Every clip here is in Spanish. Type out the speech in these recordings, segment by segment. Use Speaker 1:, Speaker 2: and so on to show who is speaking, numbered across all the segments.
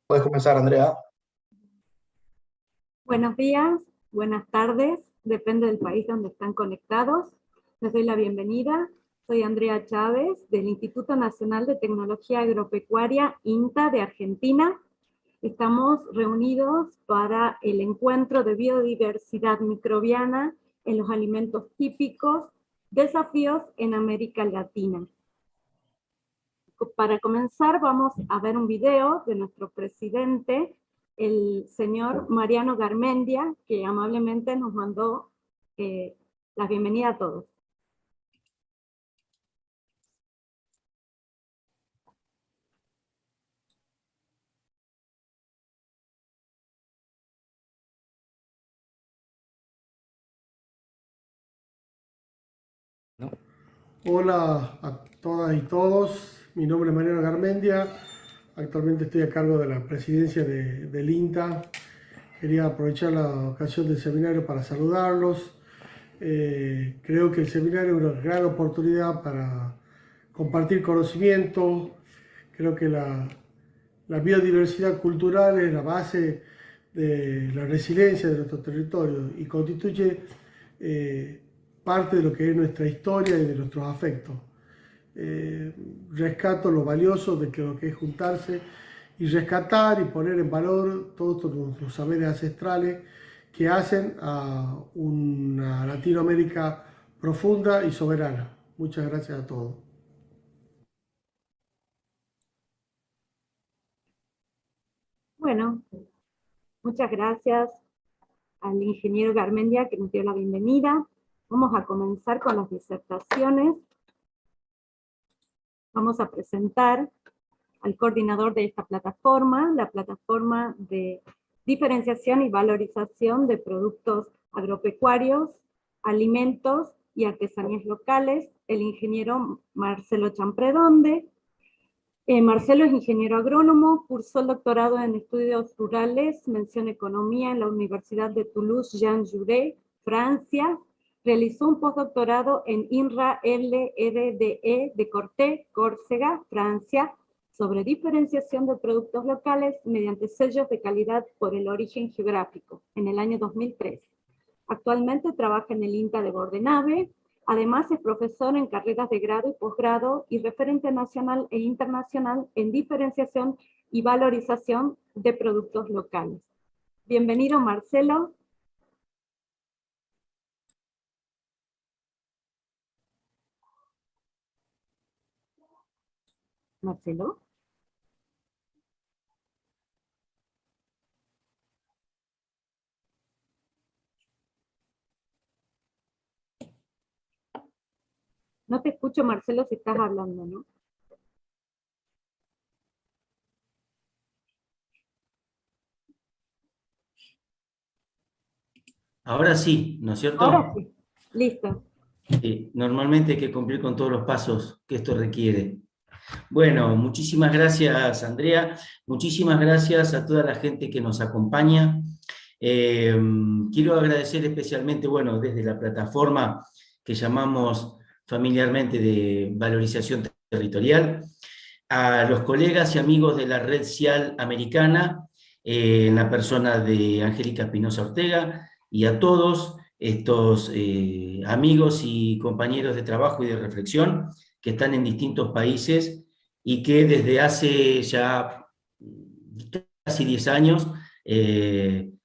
Speaker 1: Puedes comenzar, Andrea.
Speaker 2: Buenos días, buenas tardes, depende del país donde están conectados. Les doy la bienvenida. Soy Andrea Chávez, del Instituto Nacional de Tecnología Agropecuaria, INTA, de Argentina. Estamos reunidos para el encuentro de biodiversidad microbiana en los alimentos típicos, desafíos en América Latina. Para comenzar vamos a ver un video de nuestro presidente, el señor Mariano Garmendia, que amablemente nos mandó la bienvenida a todos.
Speaker 3: Hola a todas y todos, mi nombre es Mariano Garmendia, actualmente estoy a cargo de la presidencia del INTA. Quería aprovechar la ocasión del seminario para saludarlos. Creo que el seminario es una gran oportunidad para compartir conocimiento. Creo que la biodiversidad cultural es la base de la resiliencia de nuestro territorio y constituye parte de lo que es nuestra historia y de nuestros afectos. Rescato lo valioso de lo que es juntarse y rescatar y poner en valor todos nuestros saberes ancestrales que hacen a una Latinoamérica profunda y soberana. Muchas gracias a todos.
Speaker 2: Bueno, muchas gracias al ingeniero Garmendia que nos dio la bienvenida. Vamos a comenzar con las disertaciones. Vamos a presentar al coordinador de esta plataforma, la plataforma de diferenciación y valorización de productos agropecuarios, alimentos y artesanías locales, el ingeniero Marcelo Champredonde. Marcelo es ingeniero agrónomo, cursó el doctorado en estudios rurales, mención economía en la Universidad de Toulouse-Jean Jaurès, Francia. Realizó un postdoctorado en INRA LRDE de Corté, Córcega, Francia, sobre diferenciación de productos locales mediante sellos de calidad por el origen geográfico, en el año 2003. Actualmente trabaja en el INTA de Bordenave. Además es profesor en carreras de grado y posgrado y referente nacional e internacional en diferenciación y valorización de productos locales. Bienvenido, Marcelo. Marcelo. No te escucho, Marcelo, si estás hablando, ¿no?
Speaker 4: Ahora sí, ¿no es cierto?
Speaker 2: Ahora sí, listo.
Speaker 4: Normalmente hay que cumplir con todos los pasos que esto requiere. Bueno, muchísimas gracias, Andrea. Muchísimas gracias a toda la gente que nos acompaña. Quiero agradecer especialmente, bueno, desde la plataforma que llamamos familiarmente de valorización territorial, a los colegas y amigos de la Red CIAL Americana, en la persona de Angélica Espinosa Ortega, y a todos estos amigos y compañeros de trabajo y de reflexión que están en distintos países y que desde hace ya casi 10 años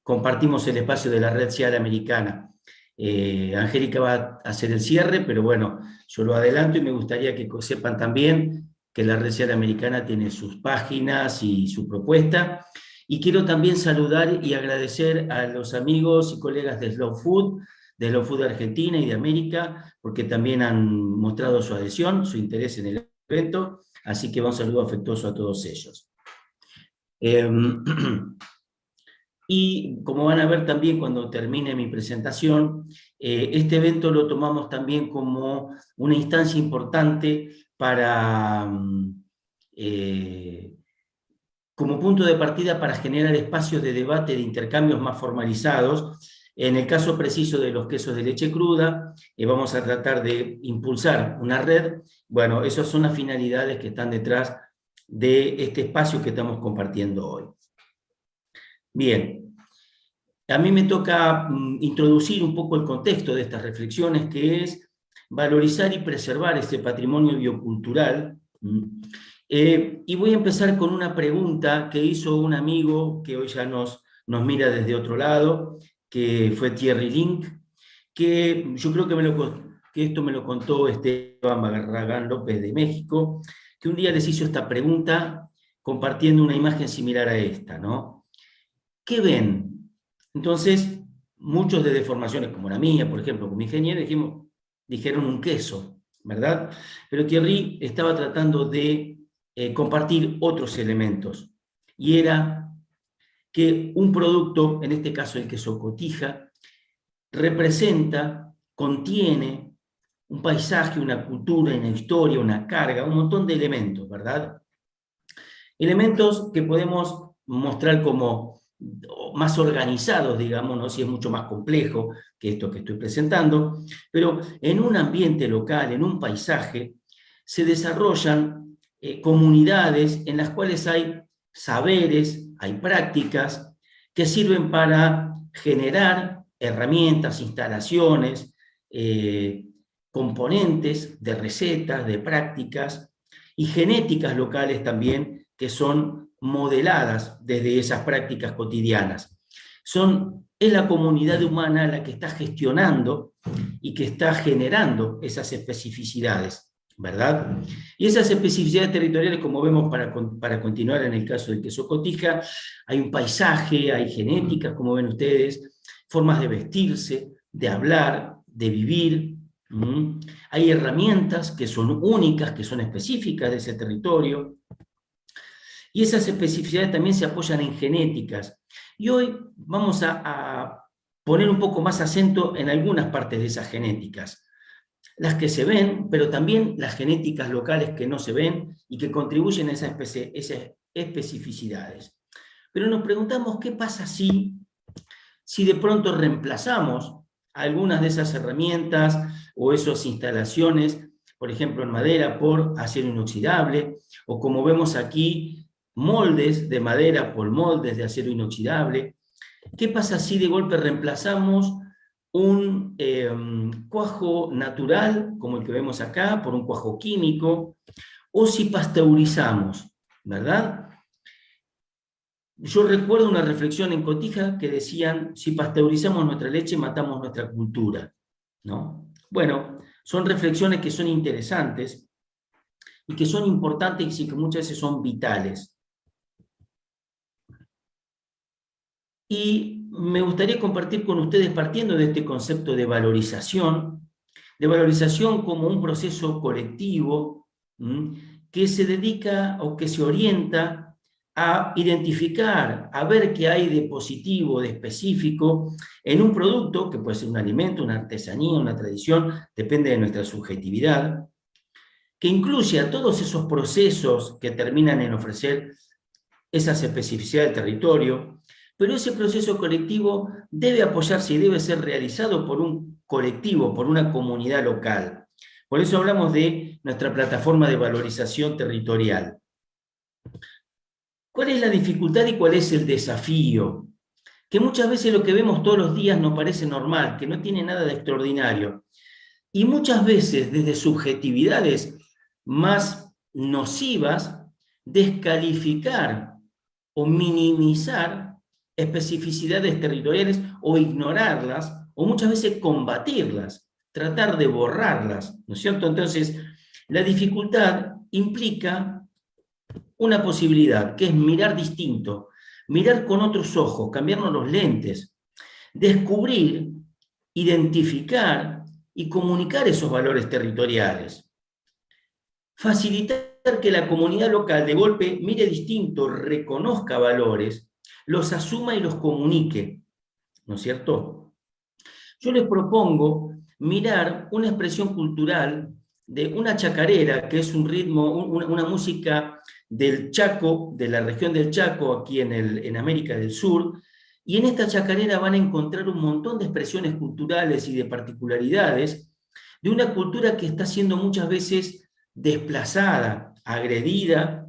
Speaker 4: compartimos el espacio de la Red CIAL Americana. Angélica va a hacer el cierre, pero bueno, yo lo adelanto y me gustaría que sepan también que la Red CIAL Americana tiene sus páginas y su propuesta. Y quiero también saludar y agradecer a los amigos y colegas de Slow Food Argentina y de América, porque también han mostrado su adhesión, su interés en el evento, así que un saludo afectuoso a todos ellos. Y como van a ver también cuando termine mi presentación, este evento lo tomamos también como una instancia importante para, como punto de partida para generar espacios de debate, de intercambios más formalizados. En el caso preciso de los quesos de leche cruda, vamos a tratar de impulsar una red. Bueno, esas son las finalidades que están detrás de este espacio que estamos compartiendo hoy. Bien, a mí me toca introducir un poco el contexto de estas reflexiones, que es valorizar y preservar este patrimonio biocultural. Y voy a empezar con una pregunta que hizo un amigo que hoy ya nos mira desde otro lado, que fue Thierry Link, que yo creo que esto me lo contó Esteban Barragán López de México, que un día les hizo esta pregunta compartiendo una imagen similar a esta, ¿no? ¿Qué ven? Entonces, muchos de deformaciones como la mía, por ejemplo, como ingeniero, dijeron un queso, ¿verdad? Pero Thierry estaba tratando de compartir otros elementos, y era que un producto, en este caso el queso Cotija, representa, contiene un paisaje, una cultura, una historia, una carga, un montón de elementos, ¿verdad? Elementos que podemos mostrar como más organizados, digamos, ¿no? Si es mucho más complejo que esto que estoy presentando, pero en un ambiente local, en un paisaje, se desarrollan comunidades en las cuales hay saberes, hay prácticas que sirven para generar herramientas, instalaciones, componentes de recetas, de prácticas y genéticas locales también que son modeladas desde esas prácticas cotidianas. Es la comunidad humana la que está gestionando y que está generando esas especificidades, ¿verdad? Y esas especificidades territoriales, como vemos para continuar en el caso del queso Cotija, hay un paisaje, hay genéticas, como ven ustedes, formas de vestirse, de hablar, de vivir. Hay herramientas que son únicas, que son específicas de ese territorio. Y esas especificidades también se apoyan en genéticas. Y hoy vamos a poner un poco más acento en algunas partes de esas genéticas. Las que se ven, pero también las genéticas locales que no se ven y que contribuyen a esas especificidades. Pero nos preguntamos qué pasa si de pronto reemplazamos algunas de esas herramientas o esas instalaciones, por ejemplo en madera, por acero inoxidable, o como vemos aquí, moldes de madera por moldes de acero inoxidable. ¿Qué pasa si de golpe reemplazamos un cuajo natural, como el que vemos acá, por un cuajo químico, o si pasteurizamos, ¿verdad? Yo recuerdo una reflexión en Cotija que decían, si pasteurizamos nuestra leche, matamos nuestra cultura, ¿no? Bueno, son reflexiones que son interesantes y que son importantes y que muchas veces son vitales. Y me gustaría compartir con ustedes, partiendo de este concepto de valorización como un proceso colectivo que se dedica o que se orienta a identificar, a ver qué hay de positivo, de específico en un producto, que puede ser un alimento, una artesanía, una tradición, depende de nuestra subjetividad, que incluye a todos esos procesos que terminan en ofrecer esas especificidades del territorio, pero ese proceso colectivo debe apoyarse y debe ser realizado por un colectivo, por una comunidad local. Por eso hablamos de nuestra plataforma de valorización territorial. ¿Cuál es la dificultad y cuál es el desafío? Que muchas veces lo que vemos todos los días nos parece normal, que no tiene nada de extraordinario. Y muchas veces, desde subjetividades más nocivas, descalificar o minimizar especificidades territoriales o ignorarlas, o muchas veces combatirlas, tratar de borrarlas, ¿no es cierto? Entonces, la dificultad implica una posibilidad, que es mirar distinto, mirar con otros ojos, cambiarnos los lentes, descubrir, identificar y comunicar esos valores territoriales. Facilitar que la comunidad local de golpe mire distinto, reconozca valores, los asuma y los comunique, ¿no es cierto? Yo les propongo mirar una expresión cultural de una chacarera, que es un ritmo, una música del Chaco, de la región del Chaco, aquí en América del Sur, y en esta chacarera van a encontrar un montón de expresiones culturales y de particularidades de una cultura que está siendo muchas veces desplazada, agredida,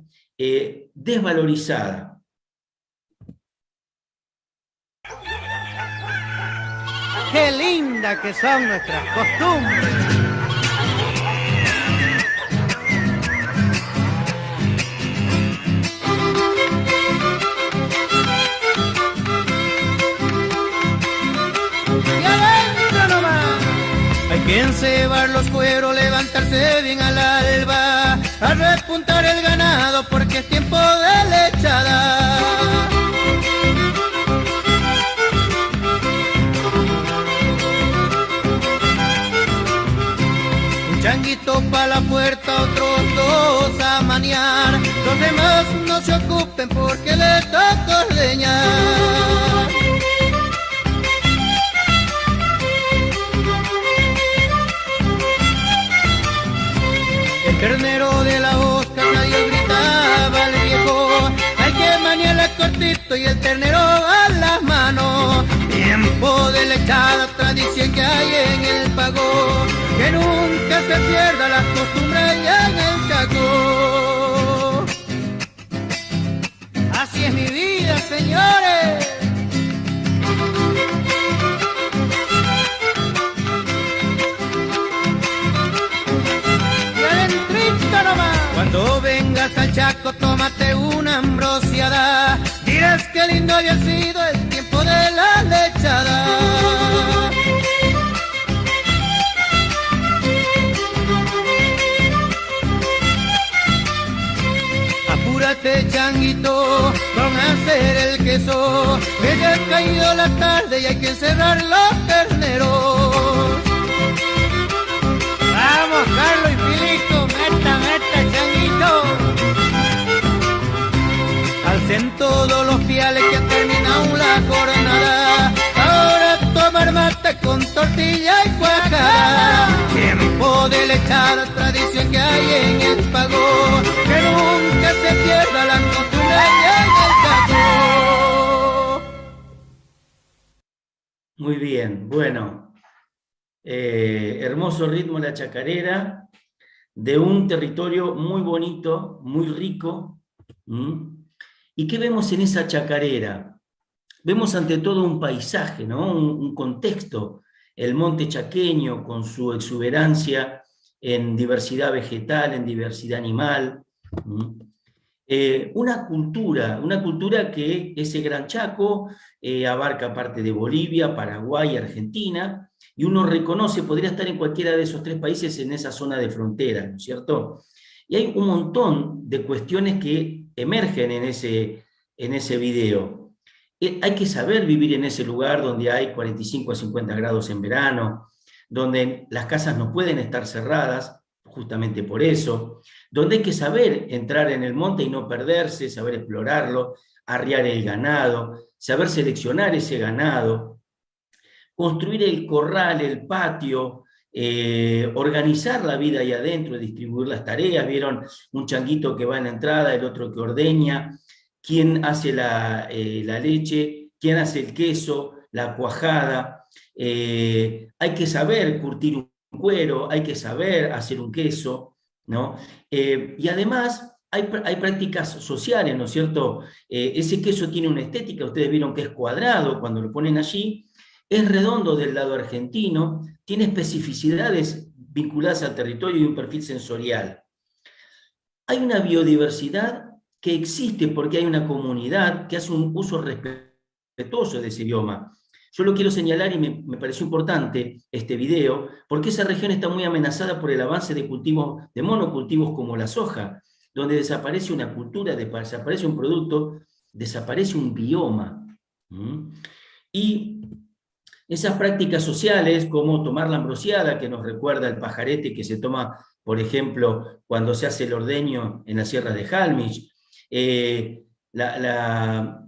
Speaker 4: desvalorizada.
Speaker 1: qué linda que son nuestras costumbres. Y adentro nomás. Hay que encebar los cueros, levantarse bien al alba, a repuntar el ganado porque es tiempo de lechada. Un changuito pa' la puerta, otros dos a maniar, los demás no se ocupen porque le toca ordeñar. El ternero de la Oscar nadie gritaba al viejo, hay que maniarla cortito y el ternero a las manos. Tiempo de lechada, tradición que hay en el pago, que nunca se pierda la costumbre allá en el Chaco. Así es mi vida, señores. Cuando vengas al Chaco, tómate una ambrosiada, dirás que lindo había sido el tiempo de la lechada. Apúrate, changuito, con hacer el queso, que ya ha caído la tarde y hay que encerrar los terneros. Vamos, Carlos y Filico, meta, changuito. Alcen todos los piales que han terminado la jornada, ahora tomar mate con tortilla y cuajada. Tiempo de lechada, tradición que hay en el pago, que nunca se pierda la costumbre en el Chaco.
Speaker 4: Muy bien, bueno. Hermoso ritmo la chacarera, de un territorio muy bonito, muy rico. ¿Y qué vemos en esa chacarera? Vemos ante todo un paisaje, ¿no? Un contexto, el monte chaqueño con su exuberancia en diversidad vegetal, en diversidad animal. Una cultura que ese Gran Chaco abarca parte de Bolivia, Paraguay, Argentina, y uno reconoce, podría estar en cualquiera de esos tres países en esa zona de frontera, ¿no es cierto? Y hay un montón de cuestiones que emergen en ese video. Hay que saber vivir en ese lugar donde hay 45 a 50 grados en verano, donde las casas no pueden estar cerradas, justamente por eso, donde hay que saber entrar en el monte y no perderse, saber explorarlo, arriar el ganado, saber seleccionar ese ganado, construir el corral, el patio, organizar la vida ahí adentro, distribuir las tareas. Vieron un changuito que va en la entrada, el otro que ordeña, quién hace la leche, quién hace el queso, la cuajada. Hay que saber curtir un cuero, hay que saber hacer un queso, ¿no? Y además hay prácticas sociales, ¿no es cierto? Ese queso tiene una estética, ustedes vieron que es cuadrado cuando lo ponen allí, es redondo del lado argentino, tiene especificidades vinculadas al territorio y un perfil sensorial. Hay una biodiversidad que existe porque hay una comunidad que hace un uso respetuoso de ese idioma. Yo lo quiero señalar y me pareció importante este video, porque esa región está muy amenazada por el avance de cultivos, de monocultivos como la soja, donde desaparece una cultura, desaparece un producto, desaparece un bioma. Y esas prácticas sociales, como tomar la ambrosiada, que nos recuerda el pajarete que se toma, por ejemplo, cuando se hace el ordeño en la sierra de Jalmich, la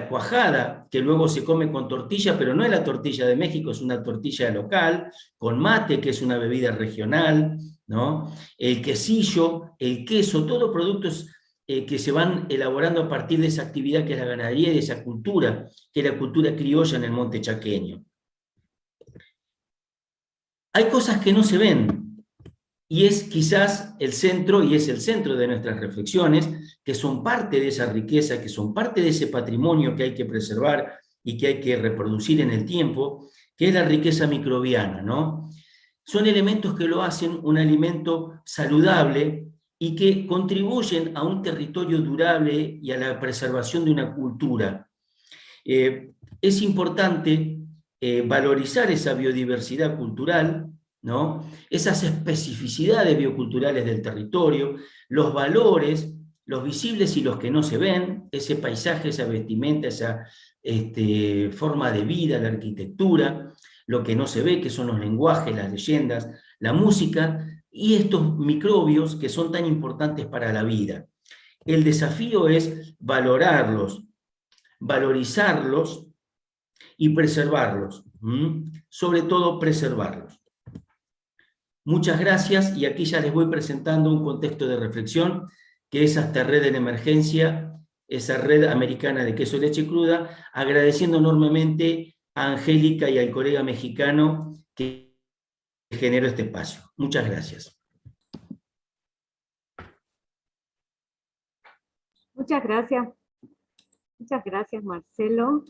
Speaker 4: cuajada, que luego se come con tortilla, pero no es la tortilla de México, es una tortilla local, con mate, que es una bebida regional, ¿no? El quesillo, el queso, todos productos que se van elaborando a partir de esa actividad que es la ganadería y de esa cultura, que es la cultura criolla en el monte chaqueño. Hay cosas que no se ven, y es quizás el centro, y es el centro de nuestras reflexiones, que son parte de esa riqueza, que son parte de ese patrimonio que hay que preservar y que hay que reproducir en el tiempo, que es la riqueza microbiana, ¿no? Son elementos que lo hacen un alimento saludable y que contribuyen a un territorio durable y a la preservación de una cultura. Es importante valorizar esa biodiversidad cultural, ¿no? Esas especificidades bioculturales del territorio, los valores, los visibles y los que no se ven, ese paisaje, esa vestimenta, esa forma de vida, la arquitectura, lo que no se ve, que son los lenguajes, las leyendas, la música, y estos microbios que son tan importantes para la vida. El desafío es valorarlos, valorizarlos y preservarlos, sobre todo preservarlos. Muchas gracias, y aquí ya les voy presentando un contexto de reflexión, que es esta red en emergencia, esa red americana de queso y leche cruda, agradeciendo enormemente a Angélica y al colega mexicano que generó este espacio. Muchas gracias.
Speaker 2: Muchas gracias. Muchas gracias, Marcelo.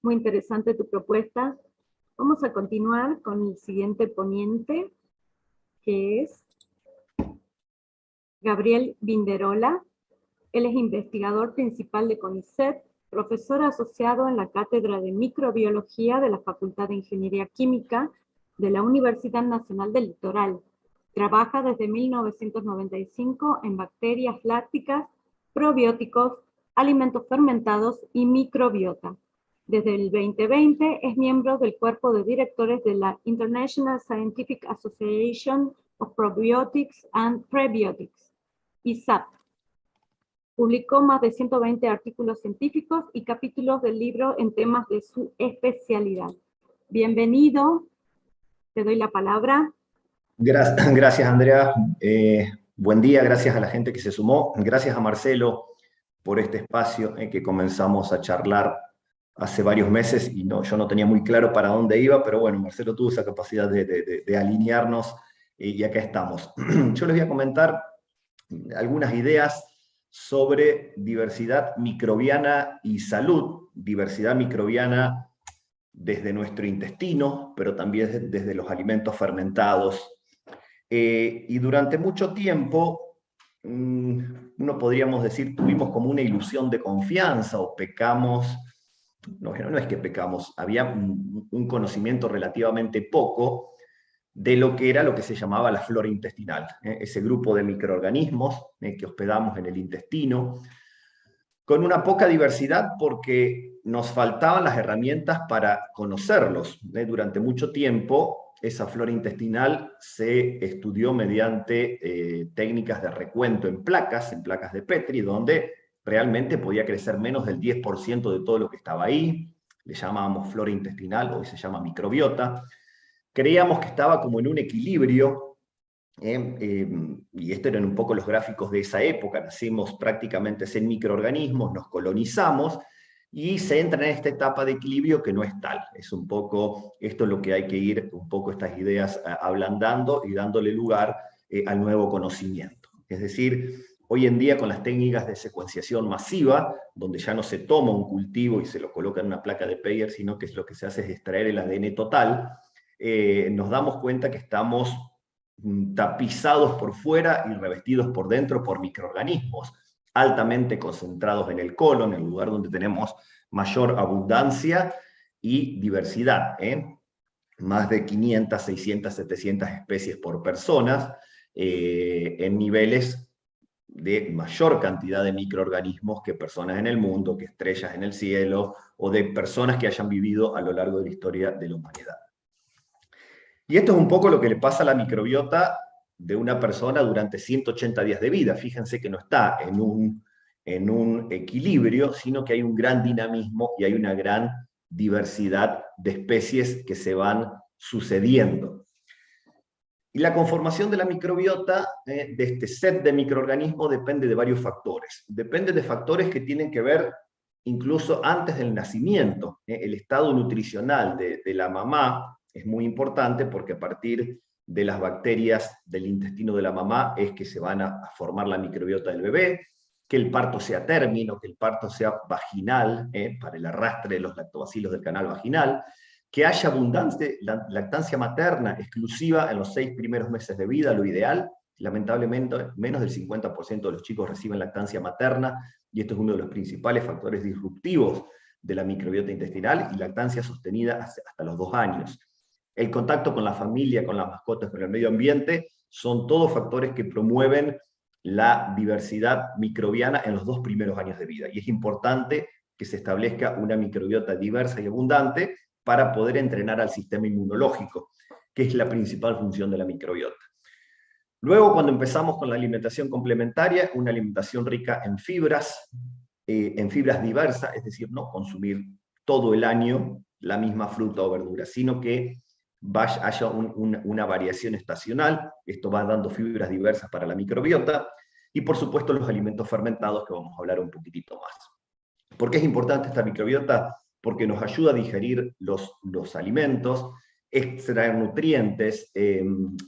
Speaker 2: Muy interesante tu propuesta. Vamos a continuar con el siguiente ponente, que es Gabriel Vinderola. Él es investigador principal de CONICET, profesor asociado en la Cátedra de Microbiología de la Facultad de Ingeniería Química de la Universidad Nacional del Litoral. Trabaja desde 1995 en bacterias lácticas, probióticos, alimentos fermentados y microbiota. Desde el 2020 es miembro del cuerpo de directores de la International Scientific Association of Probiotics and Prebiotics, ISAP. Publicó más de 120 artículos científicos y capítulos del libro en temas de su especialidad. Bienvenido, te doy la palabra.
Speaker 5: Gracias, Andrea. Buen día, gracias a la gente que se sumó. Gracias a Marcelo por este espacio que comenzamos a charlar hace varios meses y yo no tenía muy claro para dónde iba, pero bueno, Marcelo tuvo esa capacidad de alinearnos y acá estamos. Yo les voy a comentar algunas ideas sobre diversidad microbiana y salud, diversidad microbiana desde nuestro intestino, pero también desde los alimentos fermentados. Y durante mucho tiempo, uno podríamos decir, tuvimos como una ilusión de confianza o pecamos. No es que pecamos, había un conocimiento relativamente poco de lo que era lo que se llamaba la flora intestinal, ese grupo de microorganismos que hospedamos en el intestino, con una poca diversidad porque nos faltaban las herramientas para conocerlos. Durante mucho tiempo esa flora intestinal se estudió mediante técnicas de recuento en placas de Petri, donde realmente podía crecer menos del 10% de todo lo que estaba ahí. Le llamábamos flora intestinal, hoy se llama microbiota. Creíamos que estaba como en un equilibrio, y estos eran un poco los gráficos de esa época. Nacimos prácticamente en microorganismos, nos colonizamos, y se entra en esta etapa de equilibrio que no es tal. Es un poco esto lo que hay que ir, un poco estas ideas ablandando y dándole lugar al nuevo conocimiento. Es decir, hoy en día con las técnicas de secuenciación masiva, donde ya no se toma un cultivo y se lo coloca en una placa de Peyer, sino que lo que se hace es extraer el ADN total, nos damos cuenta que estamos tapizados por fuera y revestidos por dentro por microorganismos altamente concentrados en el colon, en el lugar donde tenemos mayor abundancia y diversidad. Más de 500, 600, 700 especies por personas, en niveles de mayor cantidad de microorganismos que personas en el mundo, que estrellas en el cielo, o de personas que hayan vivido a lo largo de la historia de la humanidad. Y esto es un poco lo que le pasa a la microbiota de una persona durante 180 días de vida. Fíjense que no está en un equilibrio, sino que hay un gran dinamismo y hay una gran diversidad de especies que se van sucediendo. Y la conformación de la microbiota, de este set de microorganismos, depende de varios factores. Depende de factores que tienen que ver incluso antes del nacimiento. El estado nutricional de la mamá es muy importante porque a partir de las bacterias del intestino de la mamá es que se van a formar la microbiota del bebé. que el parto sea término, que el parto sea vaginal, para el arrastre de los lactobacilos del canal vaginal, que haya abundante lactancia materna exclusiva en los 6 primeros meses de vida, lo ideal. Lamentablemente, menos del 50% de los chicos reciben lactancia materna, y esto es uno de los principales factores disruptivos de la microbiota intestinal, y lactancia sostenida hasta los 2 años. El contacto con la familia, con las mascotas, con el medio ambiente, son todos factores que promueven la diversidad microbiana en los 2 primeros años de vida. Y es importante que se establezca una microbiota diversa y abundante para poder entrenar al sistema inmunológico, que es la principal función de la microbiota. Luego, cuando empezamos con la alimentación complementaria, una alimentación rica en fibras diversas, es decir, no consumir todo el año la misma fruta o verdura, sino que haya una variación estacional. Esto va dando fibras diversas para la microbiota, y por supuesto los alimentos fermentados, que vamos a hablar un poquitito más. ¿Por qué es importante esta microbiota? Porque nos ayuda a digerir los alimentos, extraer nutrientes,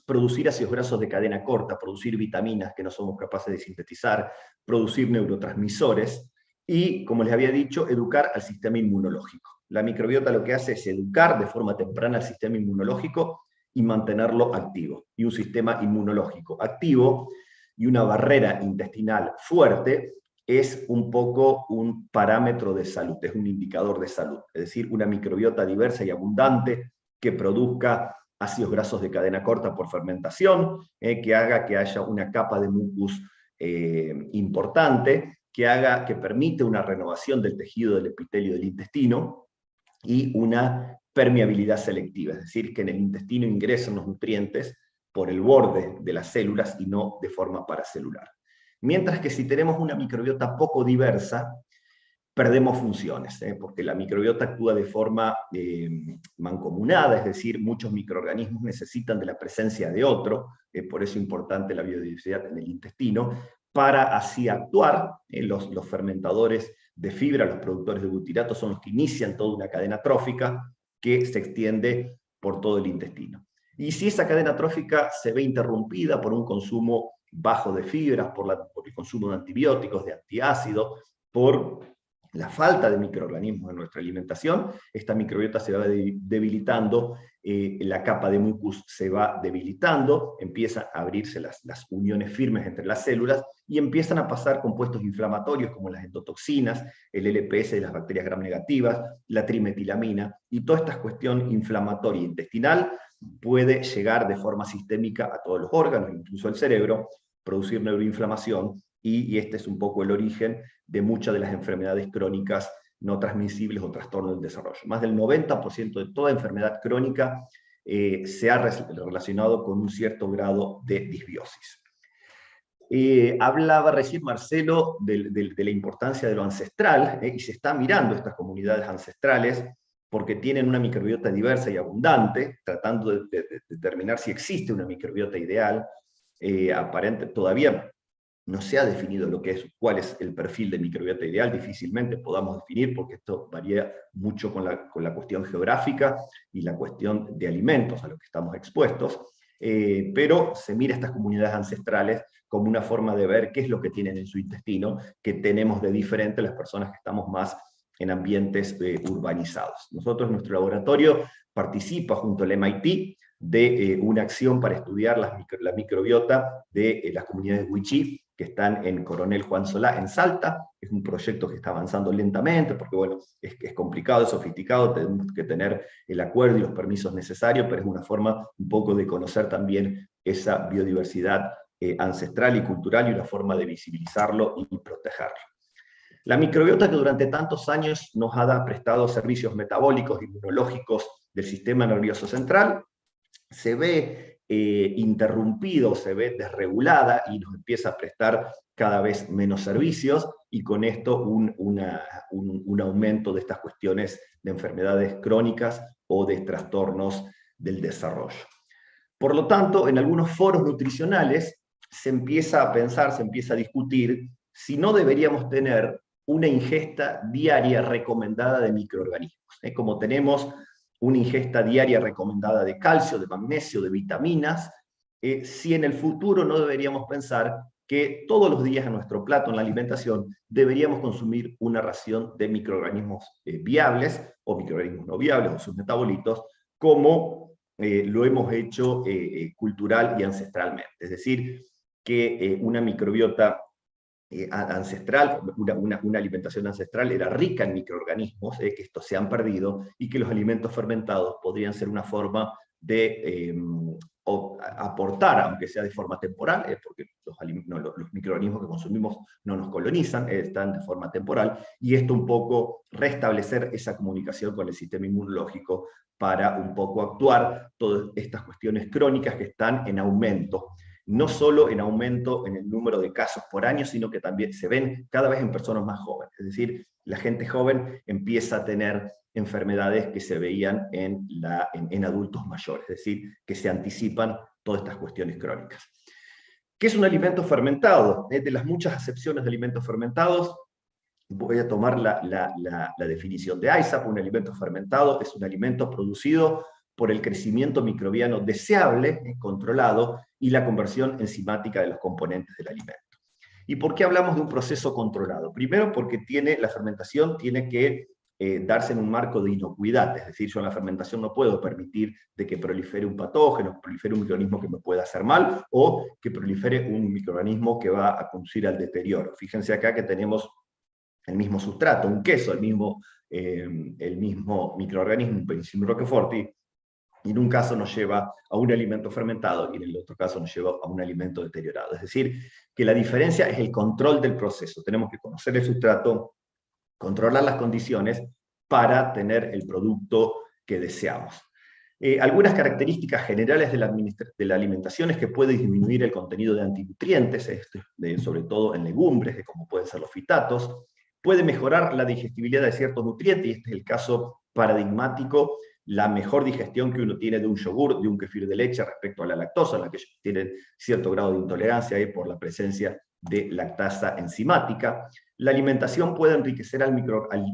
Speaker 5: producir ácidos grasos de cadena corta, producir vitaminas que no somos capaces de sintetizar, producir neurotransmisores, y, como les había dicho, educar al sistema inmunológico. La microbiota lo que hace es educar de forma temprana al sistema inmunológico y mantenerlo activo. Y un sistema inmunológico activo y una barrera intestinal fuerte es un poco un parámetro de salud, es un indicador de salud. Es decir, una microbiota diversa y abundante que produzca ácidos grasos de cadena corta por fermentación, que haga que haya una capa de mucus importante, que permite una renovación del tejido del epitelio del intestino, y una permeabilidad selectiva, es decir, que en el intestino ingresan los nutrientes por el borde de las células y no de forma paracelular. Mientras que si tenemos una microbiota poco diversa, perdemos funciones, porque la microbiota actúa de forma mancomunada, es decir, muchos microorganismos necesitan de la presencia de otro, por eso es importante la biodiversidad en el intestino, para así actuar. Los fermentadores de fibra, los productores de butirato, son los que inician toda una cadena trófica que se extiende por todo el intestino. Y si esa cadena trófica se ve interrumpida por un consumo bajo de fibras, por el consumo de antibióticos, de antiácidos, por la falta de microorganismos en nuestra alimentación, esta microbiota se va debilitando, la capa de mucus se va debilitando, empiezan a abrirse las uniones firmes entre las células, y empiezan a pasar compuestos inflamatorios como las endotoxinas, el LPS de las bacterias gram negativas, la trimetilamina, y toda esta cuestión inflamatoria intestinal puede llegar de forma sistémica a todos los órganos, incluso al cerebro, producir neuroinflamación, y este es un poco el origen de muchas de las enfermedades crónicas no transmisibles o trastornos del desarrollo. Más del 90% de toda enfermedad crónica se ha relacionado con un cierto grado de disbiosis. Hablaba recién Marcelo de la importancia de lo ancestral, y se está mirando estas comunidades ancestrales porque tienen una microbiota diversa y abundante, tratando de determinar si existe una microbiota ideal. Todavía no se ha definido cuál es el perfil de microbiota ideal, difícilmente podamos definir, porque esto varía mucho con la cuestión geográfica y la cuestión de alimentos a los que estamos expuestos, pero se mira estas comunidades ancestrales como una forma de ver qué es lo que tienen en su intestino, que tenemos de diferente las personas que estamos más en ambientes urbanizados. Nosotros, nuestro laboratorio participa junto al MIT de una acción para estudiar la microbiota de las comunidades Wichí, que están en Coronel Juan Solá, en Salta. Es un proyecto que está avanzando lentamente, porque bueno, es complicado, es sofisticado, tenemos que tener el acuerdo y los permisos necesarios, pero es una forma un poco de conocer también esa biodiversidad ancestral y cultural, y una forma de visibilizarlo y protegerlo. La microbiota, que durante tantos años nos ha prestado servicios metabólicos, inmunológicos del sistema nervioso central, se ve interrumpido, se ve desregulada y nos empieza a prestar cada vez menos servicios, y con esto un aumento de estas cuestiones de enfermedades crónicas o de trastornos del desarrollo. Por lo tanto, en algunos foros nutricionales se empieza a pensar, se empieza a discutir si no deberíamos tener una ingesta diaria recomendada de microorganismos. Como tenemos una ingesta diaria recomendada de calcio, de magnesio, de vitaminas, si en el futuro no deberíamos pensar que todos los días en nuestro plato, en la alimentación, deberíamos consumir una ración de microorganismos viables, o microorganismos no viables, o sus metabolitos, como lo hemos hecho cultural y ancestralmente. Es decir, que una microbiota ancestral, una alimentación ancestral era rica en microorganismos, que estos se han perdido, y que los alimentos fermentados podrían ser una forma de aportar, aunque sea de forma temporal, porque los microorganismos que consumimos no nos colonizan, están de forma temporal, y esto un poco restablecer esa comunicación con el sistema inmunológico para un poco actuar todas estas cuestiones crónicas que están en aumento. No solo en aumento en el número de casos por año, sino que también se ven cada vez en personas más jóvenes. Es decir, la gente joven empieza a tener enfermedades que se veían en adultos mayores, es decir, que se anticipan todas estas cuestiones crónicas. ¿Qué es un alimento fermentado? De las muchas acepciones de alimentos fermentados, voy a tomar la definición de ISAP. Un alimento fermentado es un alimento producido por el crecimiento microbiano deseable, controlado, y la conversión enzimática de los componentes del alimento. ¿Y por qué hablamos de un proceso controlado? Primero porque la fermentación tiene que darse en un marco de inocuidad, es decir, yo en la fermentación no puedo permitir de que prolifere un patógeno, prolifere un microorganismo que me pueda hacer mal, o que prolifere un microorganismo que va a conducir al deterioro. Fíjense acá que tenemos el mismo sustrato, un queso, el mismo microorganismo, un Penicillium roqueforti, y en un caso nos lleva a un alimento fermentado, y en el otro caso nos lleva a un alimento deteriorado. Es decir, que la diferencia es el control del proceso. Tenemos que conocer el sustrato, controlar las condiciones para tener el producto que deseamos. Algunas características generales de la alimentación es que puede disminuir el contenido de antinutrientes, sobre todo en legumbres, como pueden ser los fitatos. Puede mejorar la digestibilidad de ciertos nutrientes, y este es el caso paradigmático, la mejor digestión que uno tiene de un yogur, de un kefir de leche respecto a la lactosa, en la que ellos tienen cierto grado de intolerancia por la presencia de lactasa enzimática. La alimentación puede enriquecer al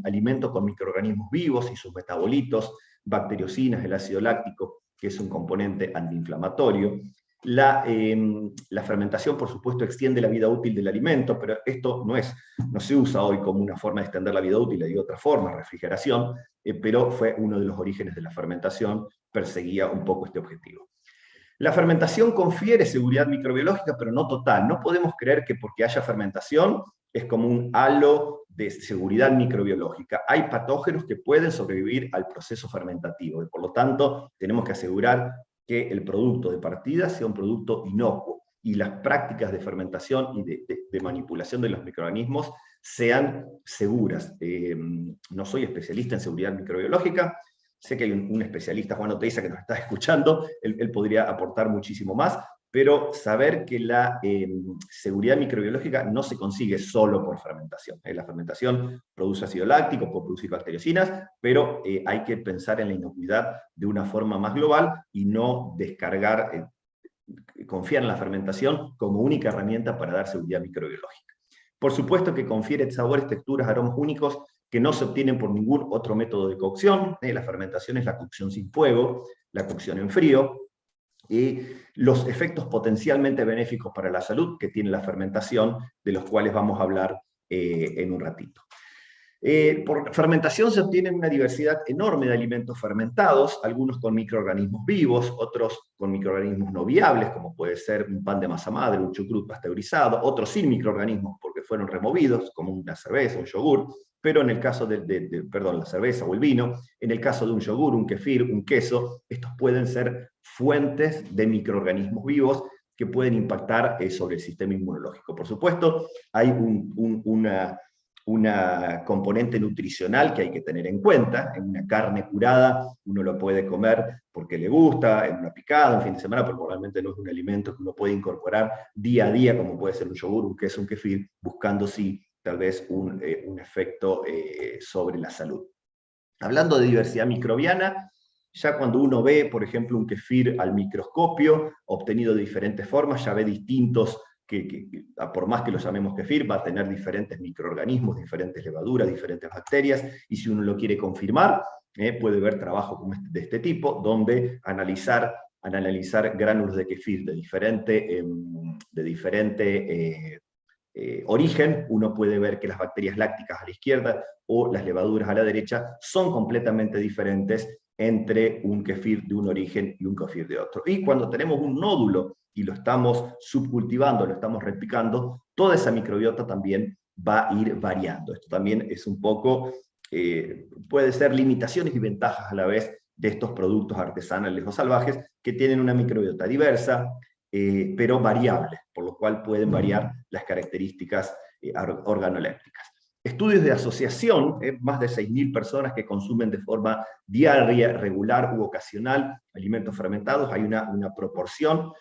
Speaker 5: alimento con microorganismos vivos y sus metabolitos, bacteriocinas, el ácido láctico, que es un componente antiinflamatorio. La fermentación, por supuesto, extiende la vida útil del alimento, pero esto no se usa hoy como una forma de extender la vida útil, hay otra forma, refrigeración, pero fue uno de los orígenes de la fermentación, perseguía un poco este objetivo. La fermentación confiere seguridad microbiológica, pero no total. No podemos creer que porque haya fermentación es como un halo de seguridad microbiológica. Hay patógenos que pueden sobrevivir al proceso fermentativo, y por lo tanto tenemos que asegurar que el producto de partida sea un producto inocuo, y las prácticas de fermentación y de manipulación de los microorganismos sean seguras. No soy especialista en seguridad microbiológica, sé que hay un especialista, Juan Oteiza, que nos está escuchando, él podría aportar muchísimo más, pero saber que la seguridad microbiológica no se consigue solo por fermentación. La fermentación produce ácido láctico, puede producir bacteriocinas, pero hay que pensar en la inocuidad de una forma más global y no confiar en la fermentación como única herramienta para dar seguridad microbiológica. Por supuesto que confiere sabores, texturas, aromas únicos que no se obtienen por ningún otro método de cocción. La fermentación es la cocción sin fuego, la cocción en frío, y los efectos potencialmente benéficos para la salud que tiene la fermentación, de los cuales vamos a hablar en un ratito. Por fermentación se obtiene una diversidad enorme de alimentos fermentados, algunos con microorganismos vivos, otros con microorganismos no viables, como puede ser un pan de masa madre, un chucrut pasteurizado, otros sin microorganismos porque fueron removidos, como una cerveza, un yogur, pero en el caso la cerveza o el vino, en el caso de un yogur, un kefir, un queso, estos pueden ser fuentes de microorganismos vivos que pueden impactar sobre el sistema inmunológico. Por supuesto, hay una componente nutricional que hay que tener en cuenta. En una carne curada uno lo puede comer porque le gusta, en una picada, en fin de semana, pero probablemente no es un alimento que uno puede incorporar día a día, como puede ser un yogur, un queso, un kefir, buscando sí, tal vez un efecto sobre la salud. Hablando de diversidad microbiana, ya cuando uno ve, por ejemplo, un kefir al microscopio, obtenido de diferentes formas, ya ve distintos, por más que lo llamemos kefir, va a tener diferentes microorganismos, diferentes levaduras, diferentes bacterias, y si uno lo quiere confirmar, puede ver trabajo de este tipo, donde analizar al analizar gránulos de kefir de diferente origen, uno puede ver que las bacterias lácticas a la izquierda o las levaduras a la derecha son completamente diferentes entre un kefir de un origen y un kefir de otro. Y cuando tenemos un nódulo y lo estamos subcultivando, lo estamos replicando, toda esa microbiota también va a ir variando. Esto también es un poco, puede ser limitaciones y ventajas a la vez de estos productos artesanales o salvajes que tienen una microbiota diversa, pero variable, por lo cual pueden variar las características organolépticas. Estudios de asociación, más de 6.000 personas que consumen de forma diaria, regular u ocasional alimentos fermentados, hay una proporción,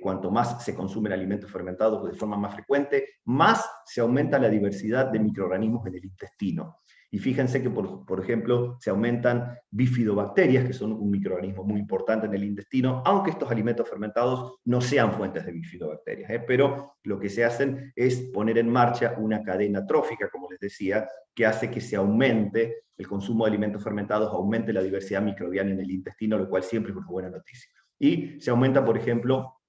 Speaker 5: cuanto más se consumen alimentos fermentados de forma más frecuente, más se aumenta la diversidad de microorganismos en el intestino. Y fíjense que, por ejemplo, se aumentan bifidobacterias, que son un microorganismo muy importante en el intestino, aunque estos alimentos fermentados no sean fuentes de bifidobacterias, pero lo que se hacen es poner en marcha una cadena trófica, como les decía, que hace que se aumente el consumo de alimentos fermentados, aumente la diversidad microbiana en el intestino, lo cual siempre es una buena noticia. Y se aumenta, por ejemplo,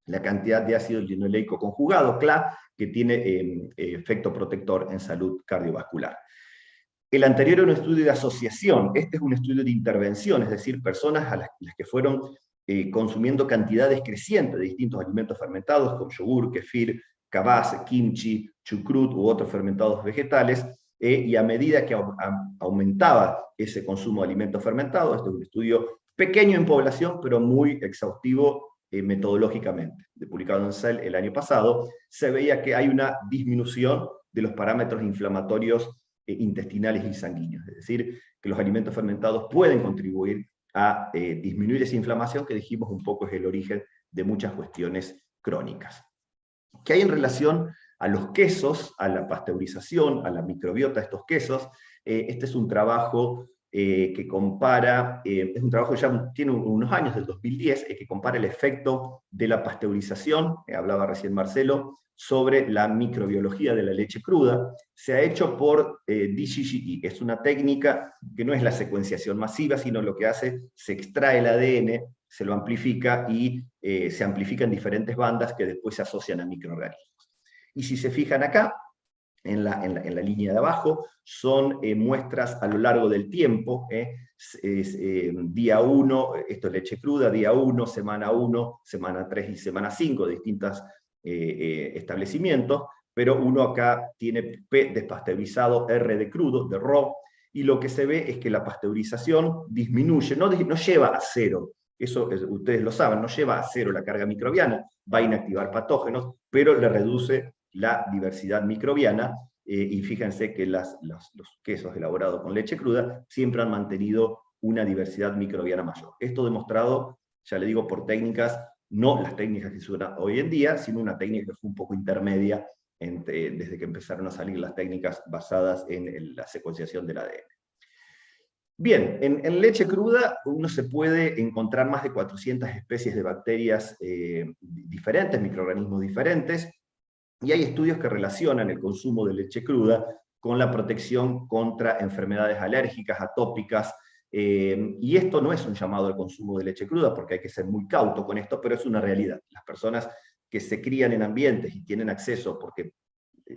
Speaker 5: la cantidad de ácido linoleico conjugado, CLA, que tiene efecto protector en salud cardiovascular. El anterior era un estudio de asociación, este es un estudio de intervención, es decir, personas a las que fueron consumiendo cantidades crecientes de distintos alimentos fermentados, como yogur, kefir, kvass, kimchi, chucrut u otros fermentados vegetales, y a medida que aumentaba ese consumo de alimentos fermentados, este es un estudio pequeño en población, pero muy exhaustivo metodológicamente, publicado en Cell el año pasado, se veía que hay una disminución de los parámetros inflamatorios intestinales y sanguíneos, es decir, que los alimentos fermentados pueden contribuir a disminuir esa inflamación que dijimos un poco es el origen de muchas cuestiones crónicas. ¿Qué hay en relación a los quesos, a la pasteurización, a la microbiota de estos quesos? Este es un trabajo que compara, es un trabajo que ya tiene unos años, del 2010, que compara el efecto de la pasteurización, hablaba recién Marcelo, sobre la microbiología de la leche cruda. Se ha hecho por DGGE, es una técnica que no es la secuenciación masiva, sino lo que hace, se extrae el ADN, se lo amplifica y se amplifica en diferentes bandas que después se asocian a microorganismos. Y si se fijan acá, en la línea de abajo, son muestras a lo largo del tiempo, día 1, esto es leche cruda, día 1, semana 3 y semana 5, de distintas establecimientos, pero uno acá tiene P despasteurizado, R de crudo, de raw, y lo que se ve es que la pasteurización disminuye, no lleva a cero, eso ustedes lo saben, no lleva a cero la carga microbiana, va a inactivar patógenos, pero le reduce la diversidad microbiana, y fíjense que los quesos elaborados con leche cruda siempre han mantenido una diversidad microbiana mayor. Esto demostrado, ya le digo, por técnicas, no las técnicas que se usan hoy en día, sino una técnica que fue un poco intermedia desde que empezaron a salir las técnicas basadas en la secuenciación del ADN. Bien, en leche cruda uno se puede encontrar más de 400 especies de bacterias diferentes, microorganismos diferentes, y hay estudios que relacionan el consumo de leche cruda con la protección contra enfermedades alérgicas, atópicas, y esto no es un llamado al consumo de leche cruda, porque hay que ser muy cauto con esto, pero es una realidad. Las personas que se crían en ambientes y tienen acceso, porque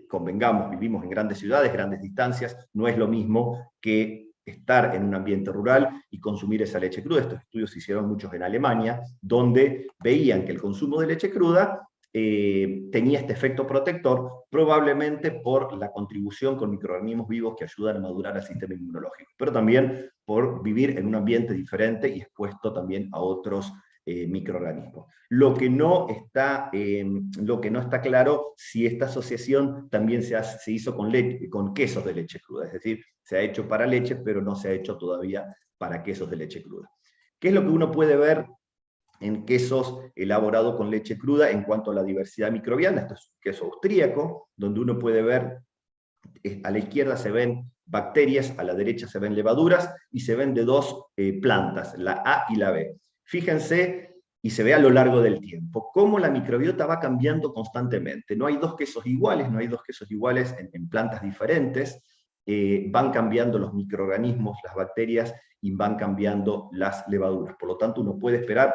Speaker 5: convengamos, vivimos en grandes ciudades, grandes distancias, no es lo mismo que estar en un ambiente rural y consumir esa leche cruda. Estos estudios se hicieron muchos en Alemania, donde veían que el consumo de leche cruda tenía este efecto protector, probablemente por la contribución con microorganismos vivos que ayudan a madurar el sistema inmunológico, pero también por vivir en un ambiente diferente y expuesto también a otros microorganismos. Lo que no está claro si esta asociación también se hizo con quesos de leche cruda, es decir, se ha hecho para leche, pero no se ha hecho todavía para quesos de leche cruda. ¿Qué es lo que uno puede ver en quesos elaborados con leche cruda en cuanto a la diversidad microbiana? Esto es un queso austríaco, donde uno puede ver, a la izquierda se ven bacterias, a la derecha se ven levaduras, y se ven de dos plantas, la A y la B. Fíjense, y se ve a lo largo del tiempo, cómo la microbiota va cambiando constantemente. No hay dos quesos iguales, en plantas diferentes, van cambiando los microorganismos, las bacterias, y van cambiando las levaduras. Por lo tanto, uno puede esperar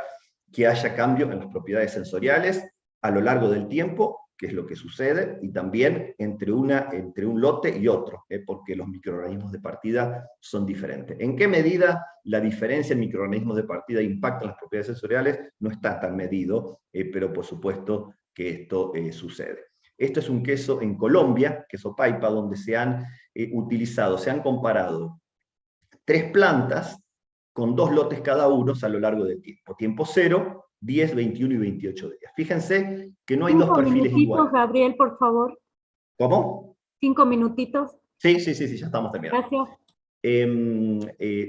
Speaker 5: que haya cambio en las propiedades sensoriales a lo largo del tiempo, que es lo que sucede, y también entre un lote y otro, porque los microorganismos de partida son diferentes. ¿En qué medida la diferencia en microorganismos de partida impacta las propiedades sensoriales? No está tan medido, pero por supuesto que esto sucede. Esto es un queso en Colombia, queso Paipa, donde se han comparado 3 plantas con 2 lotes cada uno a lo largo del tiempo. Tiempo 0, 10, 21 y 28 días. Fíjense que no hay 2 perfiles iguales.
Speaker 2: Gabriel, por favor.
Speaker 5: ¿Cómo?
Speaker 2: 5 minutitos.
Speaker 5: Sí, ya estamos terminando.
Speaker 2: Gracias.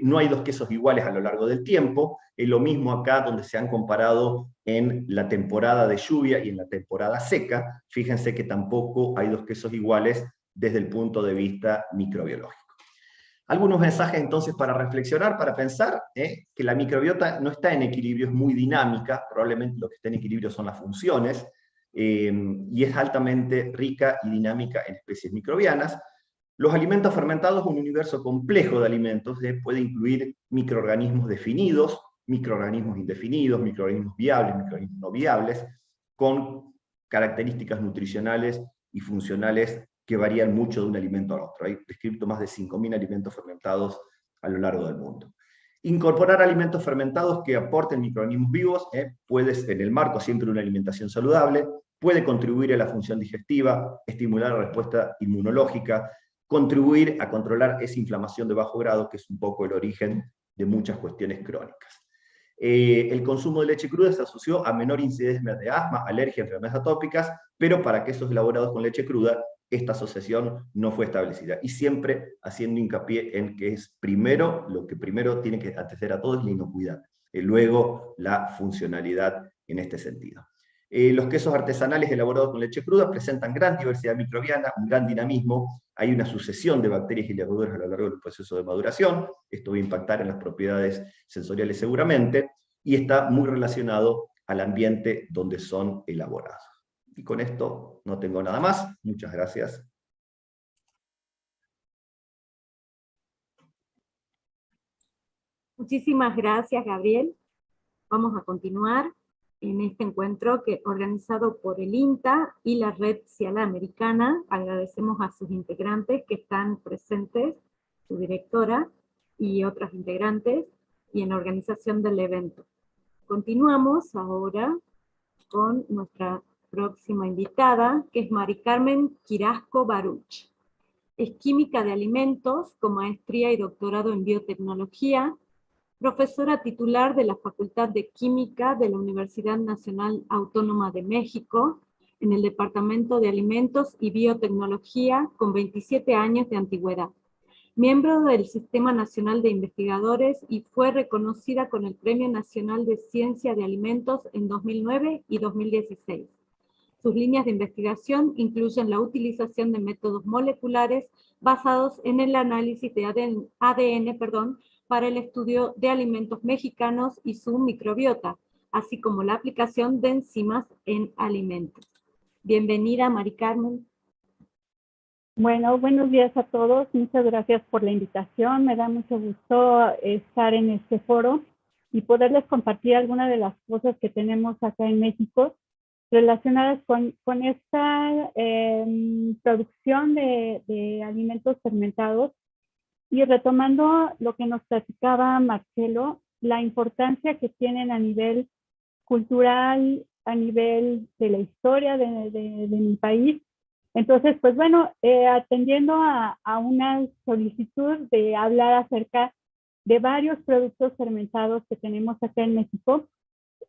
Speaker 5: No hay 2 quesos iguales a lo largo del tiempo. Es lo mismo acá donde se han comparado en la temporada de lluvia y en la temporada seca. Fíjense que tampoco hay 2 quesos iguales desde el punto de vista microbiológico. Algunos mensajes entonces para reflexionar, para pensar, que la microbiota no está en equilibrio, es muy dinámica, probablemente lo que está en equilibrio son las funciones, y es altamente rica y dinámica en especies microbianas. Los alimentos fermentados, un universo complejo de alimentos, puede incluir microorganismos definidos, microorganismos indefinidos, microorganismos viables, microorganismos no viables, con características nutricionales y funcionales que varían mucho de un alimento al otro. Hay descrito más de 5.000 alimentos fermentados a lo largo del mundo. Incorporar alimentos fermentados que aporten microorganismos vivos, puede, en el marco siempre de una alimentación saludable, puede contribuir a la función digestiva, estimular la respuesta inmunológica, contribuir a controlar esa inflamación de bajo grado, que es un poco el origen de muchas cuestiones crónicas. El consumo de leche cruda se asoció a menor incidencia de asma, alergia, enfermedades atópicas, pero para quesos elaborados con leche cruda, esta asociación no fue establecida. Y siempre haciendo hincapié en que es primero, lo que primero tiene que anteceder a todo es la inocuidad, luego la funcionalidad en este sentido. Los quesos artesanales elaborados con leche cruda presentan gran diversidad microbiana, un gran dinamismo, hay una sucesión de bacterias y levaduras a lo largo del proceso de maduración, esto va a impactar en las propiedades sensoriales seguramente, y está muy relacionado al ambiente donde son elaborados. Y con esto no tengo nada más, muchas gracias.
Speaker 2: Muchísimas gracias, Gabriel. Vamos a continuar en este encuentro organizado por el INTA y la Red Ciala Americana. Agradecemos a sus integrantes que están presentes, su directora y otras integrantes, y en la organización del evento. Continuamos ahora con nuestra próxima invitada, que es Mari Carmen Quirasco Baruch. Es química de alimentos con maestría y doctorado en biotecnología, profesora titular de la Facultad de Química de la Universidad Nacional Autónoma de México, en el Departamento de Alimentos y Biotecnología, con 27 años de antigüedad. Miembro del Sistema Nacional de Investigadores y fue reconocida con el Premio Nacional de Ciencia de Alimentos en 2009 y 2016. Sus líneas de investigación incluyen la utilización de métodos moleculares basados en el análisis de ADN, para el estudio de alimentos mexicanos y su microbiota, así como la aplicación de enzimas en alimentos. Bienvenida, Mari Carmen.
Speaker 6: Bueno, buenos días a todos. Muchas gracias por la invitación. Me da mucho gusto estar en este foro y poderles compartir algunas de las cosas que tenemos acá en México relacionadas con esta producción de alimentos fermentados. Y retomando lo que nos platicaba Marcelo, la importancia que tienen a nivel cultural, a nivel de la historia de mi país. Entonces, pues bueno, atendiendo a una solicitud de hablar acerca de varios productos fermentados que tenemos acá en México,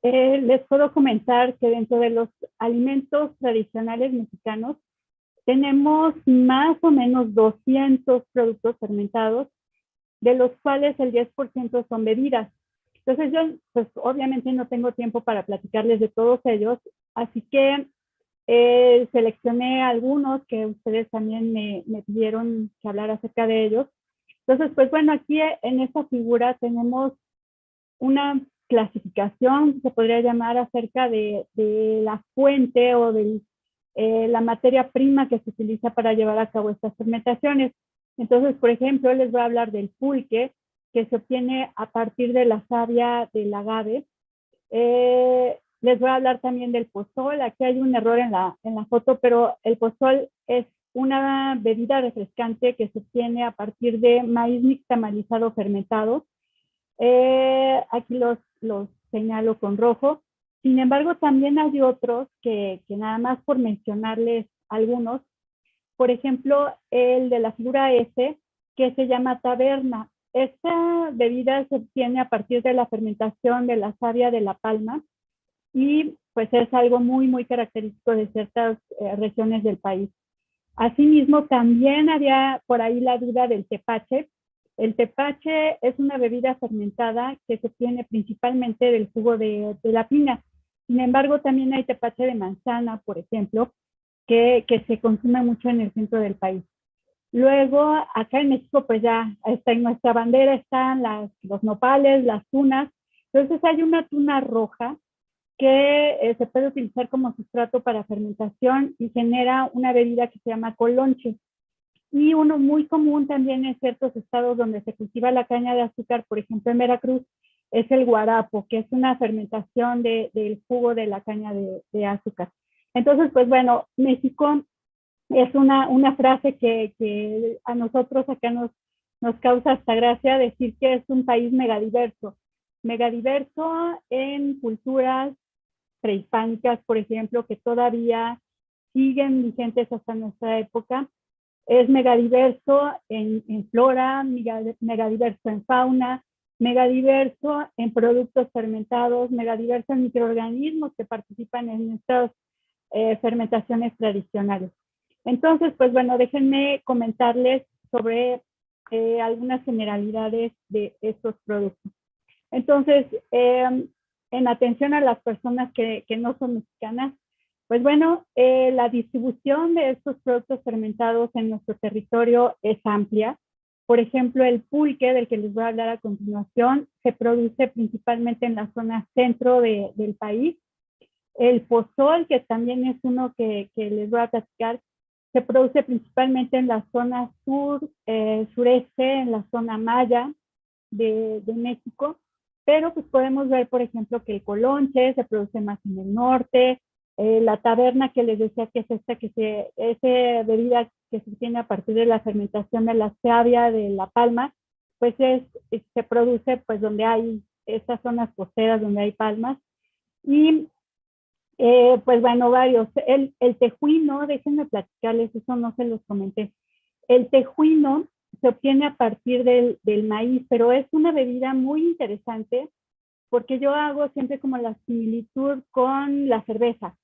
Speaker 6: les puedo comentar que dentro de los alimentos tradicionales mexicanos tenemos más o menos 200 productos fermentados, de los cuales el 10% son bebidas. Entonces yo, pues obviamente no tengo tiempo para platicarles de todos ellos, así que seleccioné algunos que ustedes también me pidieron que hablara acerca de ellos. Entonces, pues bueno, aquí en esta figura tenemos una clasificación, se podría llamar, acerca de la fuente o de la materia prima que se utiliza para llevar a cabo estas fermentaciones. Entonces, por ejemplo, les voy a hablar del pulque, que se obtiene a partir de la savia del agave. Les voy a hablar también del pozol. Aquí hay un error en la foto, pero el pozol es una bebida refrescante que se obtiene a partir de maíz nixtamalizado fermentado. Aquí los señalo con rojo. Sin embargo, también hay otros que nada más por mencionarles algunos, por ejemplo, el de la figura S, que se llama taberna. Esta bebida se obtiene a partir de la fermentación de la savia de la palma y pues es algo muy, muy característico de ciertas regiones del país. Asimismo, también había por ahí la duda del tepache. El tepache es una bebida fermentada que se obtiene principalmente del jugo de la piña. Sin embargo, también hay tepache de manzana, por ejemplo, que se consume mucho en el centro del país. Luego, acá en México, pues ya está en nuestra bandera, están los nopales, las tunas. Entonces hay una tuna roja que se puede utilizar como sustrato para fermentación y genera una bebida que se llama colonche. Y uno muy común también en ciertos estados donde se cultiva la caña de azúcar, por ejemplo en Veracruz, es el guarapo, que es una fermentación del jugo de la caña de azúcar. Entonces, pues bueno, México es una frase que a nosotros acá nos causa hasta gracia decir que es un país megadiverso. Megadiverso en culturas prehispánicas, por ejemplo, que todavía siguen vigentes hasta nuestra época. Es megadiverso en flora, megadiverso en fauna, megadiverso en productos fermentados, megadiverso en microorganismos que participan en estas fermentaciones tradicionales. Entonces, pues bueno, déjenme comentarles sobre algunas generalidades de estos productos. Entonces, en atención a las personas que no son mexicanas, pues bueno, la distribución de estos productos fermentados en nuestro territorio es amplia. Por ejemplo, el pulque, del que les voy a hablar a continuación, se produce principalmente en la zona centro del país. El pozol, que también es uno que les voy a platicar, se produce principalmente en la zona sureste, en la zona maya de México. Pero pues podemos ver, por ejemplo, que el colonche se produce más en el norte, la taberna que les decía que es esa bebida que se obtiene a partir de la fermentación de la savia de la palma, pues se produce pues donde hay estas zonas costeras donde hay palmas. Y pues bueno, varios. El tejuino, déjenme platicarles, eso no se los comenté. El tejuino se obtiene a partir del maíz, pero es una bebida muy interesante porque yo hago siempre como la similitud con la cerveza.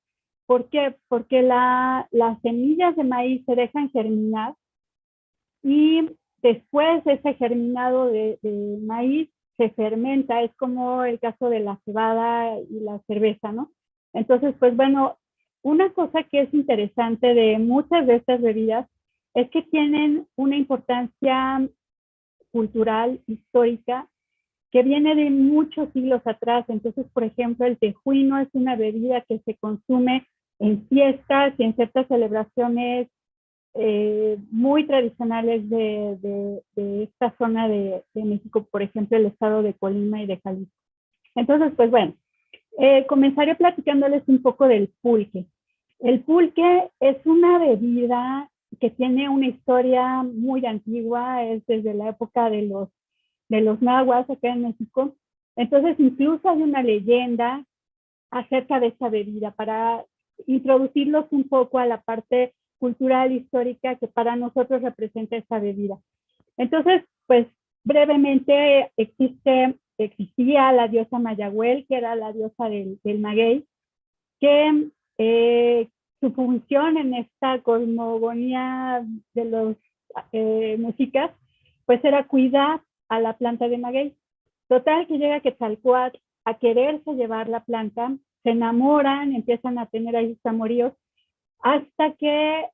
Speaker 6: ¿Por qué? Porque las semillas de maíz se dejan germinar y después ese germinado de maíz se fermenta. Es como el caso de la cebada y la cerveza, ¿no? Entonces, pues bueno, una cosa que es interesante de muchas de estas bebidas es que tienen una importancia cultural, histórica, que viene de muchos siglos atrás. Entonces, por ejemplo, el tejuino es una bebida que se consume en fiestas y en ciertas celebraciones muy tradicionales de esta zona de México, por ejemplo, el estado de Colima y de Jalisco. Entonces, pues bueno, comenzaré platicándoles un poco del pulque. El pulque es una bebida que tiene una historia muy antigua, es desde la época de los nahuas acá en México. Entonces, incluso hay una leyenda acerca de esta bebida para introducirlos un poco a la parte cultural, histórica que para nosotros representa esta bebida. Entonces, pues brevemente existía la diosa Mayagüel, que era la diosa del maguey, que su función en esta cosmogonía de los músicas, pues era cuidar a la planta de maguey. Total que llega Quetzalcóatl a quererse llevar la planta, se enamoran, empiezan a tener ahí sus amoríos, hasta que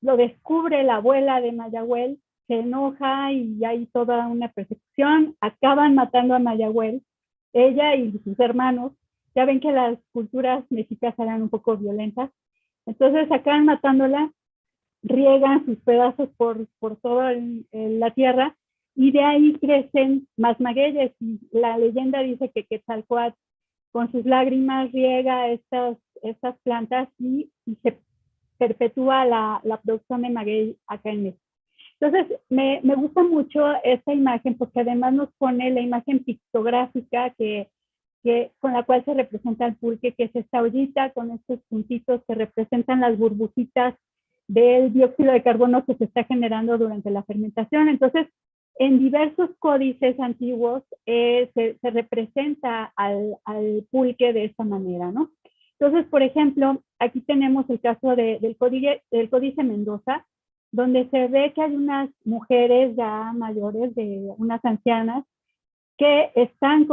Speaker 6: lo descubre la abuela de Mayagüel, se enoja y hay toda una persecución, acaban matando a Mayagüel, ella y sus hermanos. Ya ven que las culturas mexicanas eran un poco violentas, entonces acaban matándola, riegan sus pedazos por toda la tierra y de ahí crecen más magueyes. Y la leyenda dice que Quetzalcóatl con sus lágrimas riega estas plantas y se perpetúa la producción de maguey acá en México. Entonces, me gusta mucho esta imagen porque además nos pone la imagen pictográfica con la cual se representa el pulque, que es esta ollita con estos puntitos que representan las burbujitas del dióxido de carbono que se está generando durante la fermentación. Entonces, en diversos códices antiguos se representa al pulque de esta manera, ¿no? Entonces, por ejemplo, aquí tenemos el caso del Códice Mendoza, donde se ve que hay unas mujeres ya mayores, unas ancianas, que están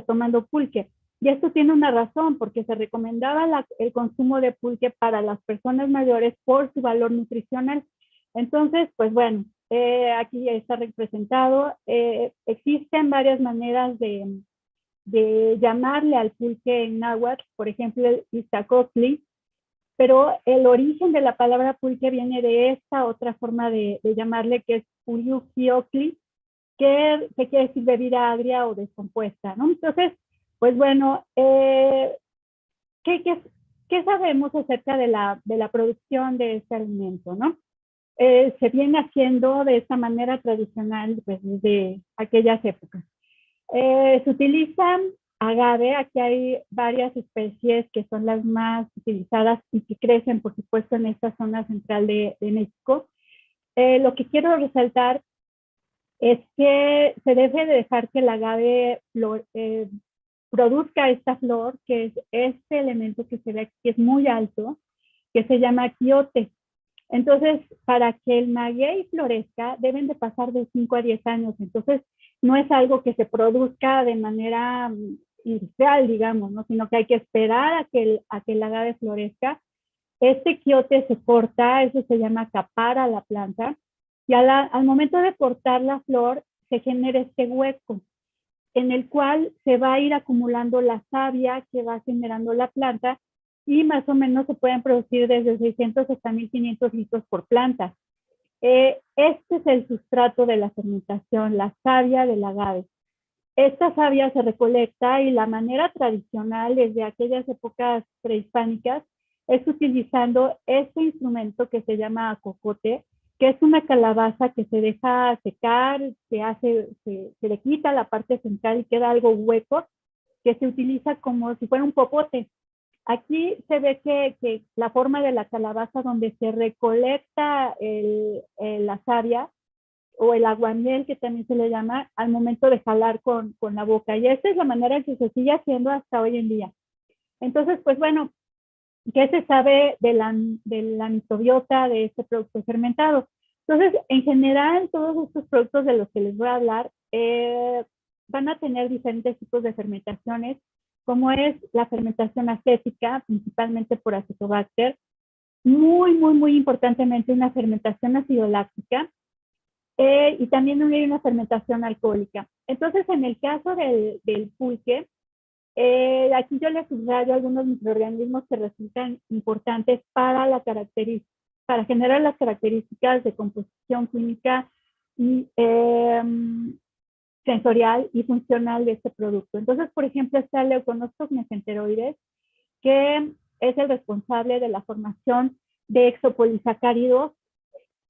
Speaker 6: tomando pulque. Y esto tiene una razón, porque se recomendaba el consumo de pulque para las personas mayores por su valor nutricional. Entonces, pues bueno, aquí está representado. Existen varias maneras de llamarle al pulque en náhuatl, por ejemplo, el Iztacoctli, pero el origen de la palabra pulque viene de esta otra forma de llamarle, que es Puyuquiocli, que quiere decir bebida agria o descompuesta, ¿no? Entonces, pues bueno, ¿qué sabemos acerca de la producción de este alimento, no? Se viene haciendo de esta manera tradicional pues, desde aquellas épocas. Se utilizan agave, aquí hay varias especies que son las más utilizadas y que crecen, por supuesto, en esta zona central de México. Lo que quiero resaltar es que se debe de dejar que el agave produzca esta flor, que es este elemento que se ve aquí, que es muy alto, que se llama quiote. Entonces, para que el maguey florezca, deben de pasar de 5 a 10 años. Entonces, no es algo que se produzca de manera industrial, digamos, ¿no? Sino que hay que esperar a que el agave florezca. Este quiote se corta, eso se llama capara la planta, y al momento de cortar la flor, se genera este hueco, en el cual se va a ir acumulando la savia que va generando la planta, y más o menos se pueden producir desde 600 hasta 1500 litros por planta. Este es el sustrato de la fermentación, la savia del agave. Esta savia se recolecta y la manera tradicional desde aquellas épocas prehispánicas es utilizando este instrumento que se llama cocote, que es una calabaza que se deja secar, se le quita la parte central y queda algo hueco, que se utiliza como si fuera un popote. Aquí se ve que la forma de la calabaza donde se recolecta la savia o el aguamiel, que también se le llama, al momento de jalar con la boca. Y esta es la manera en que se sigue haciendo hasta hoy en día. Entonces, pues bueno, ¿qué se sabe de la microbiota de este producto fermentado? Entonces, en general, todos estos productos de los que les voy a hablar van a tener diferentes tipos de fermentaciones, como es la fermentación acética, principalmente por Acetobacter, muy importantemente una fermentación acidoláctica, y también hay una fermentación alcohólica. Entonces, en el caso del pulque, aquí yo les subrayo algunos microorganismos que resultan importantes para generar las características de composición química y sensorial y funcional de este producto. Entonces, por ejemplo, está el Leuconostoc mesenteroides, que es el responsable de la formación de exopolisacáridos,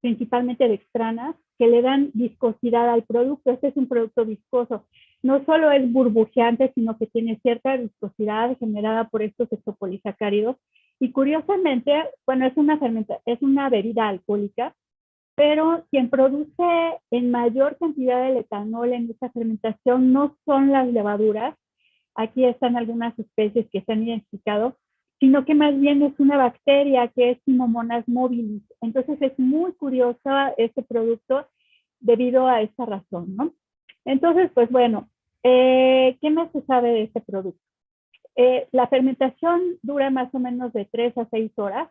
Speaker 6: principalmente dextranas, que le dan viscosidad al producto. Este es un producto viscoso. No solo es burbujeante, sino que tiene cierta viscosidad generada por estos exopolisacáridos. Y curiosamente, bueno, es una bebida alcohólica, pero quien produce en mayor cantidad de etanol en esta fermentación no son las levaduras. Aquí están algunas especies que se han identificado, sino que más bien es una bacteria que es Pseudomonas mobilis. Entonces es muy curioso este producto debido a esta razón, ¿no? Entonces, pues bueno, ¿qué más se sabe de este producto? La fermentación dura más o menos de 3 a 6 horas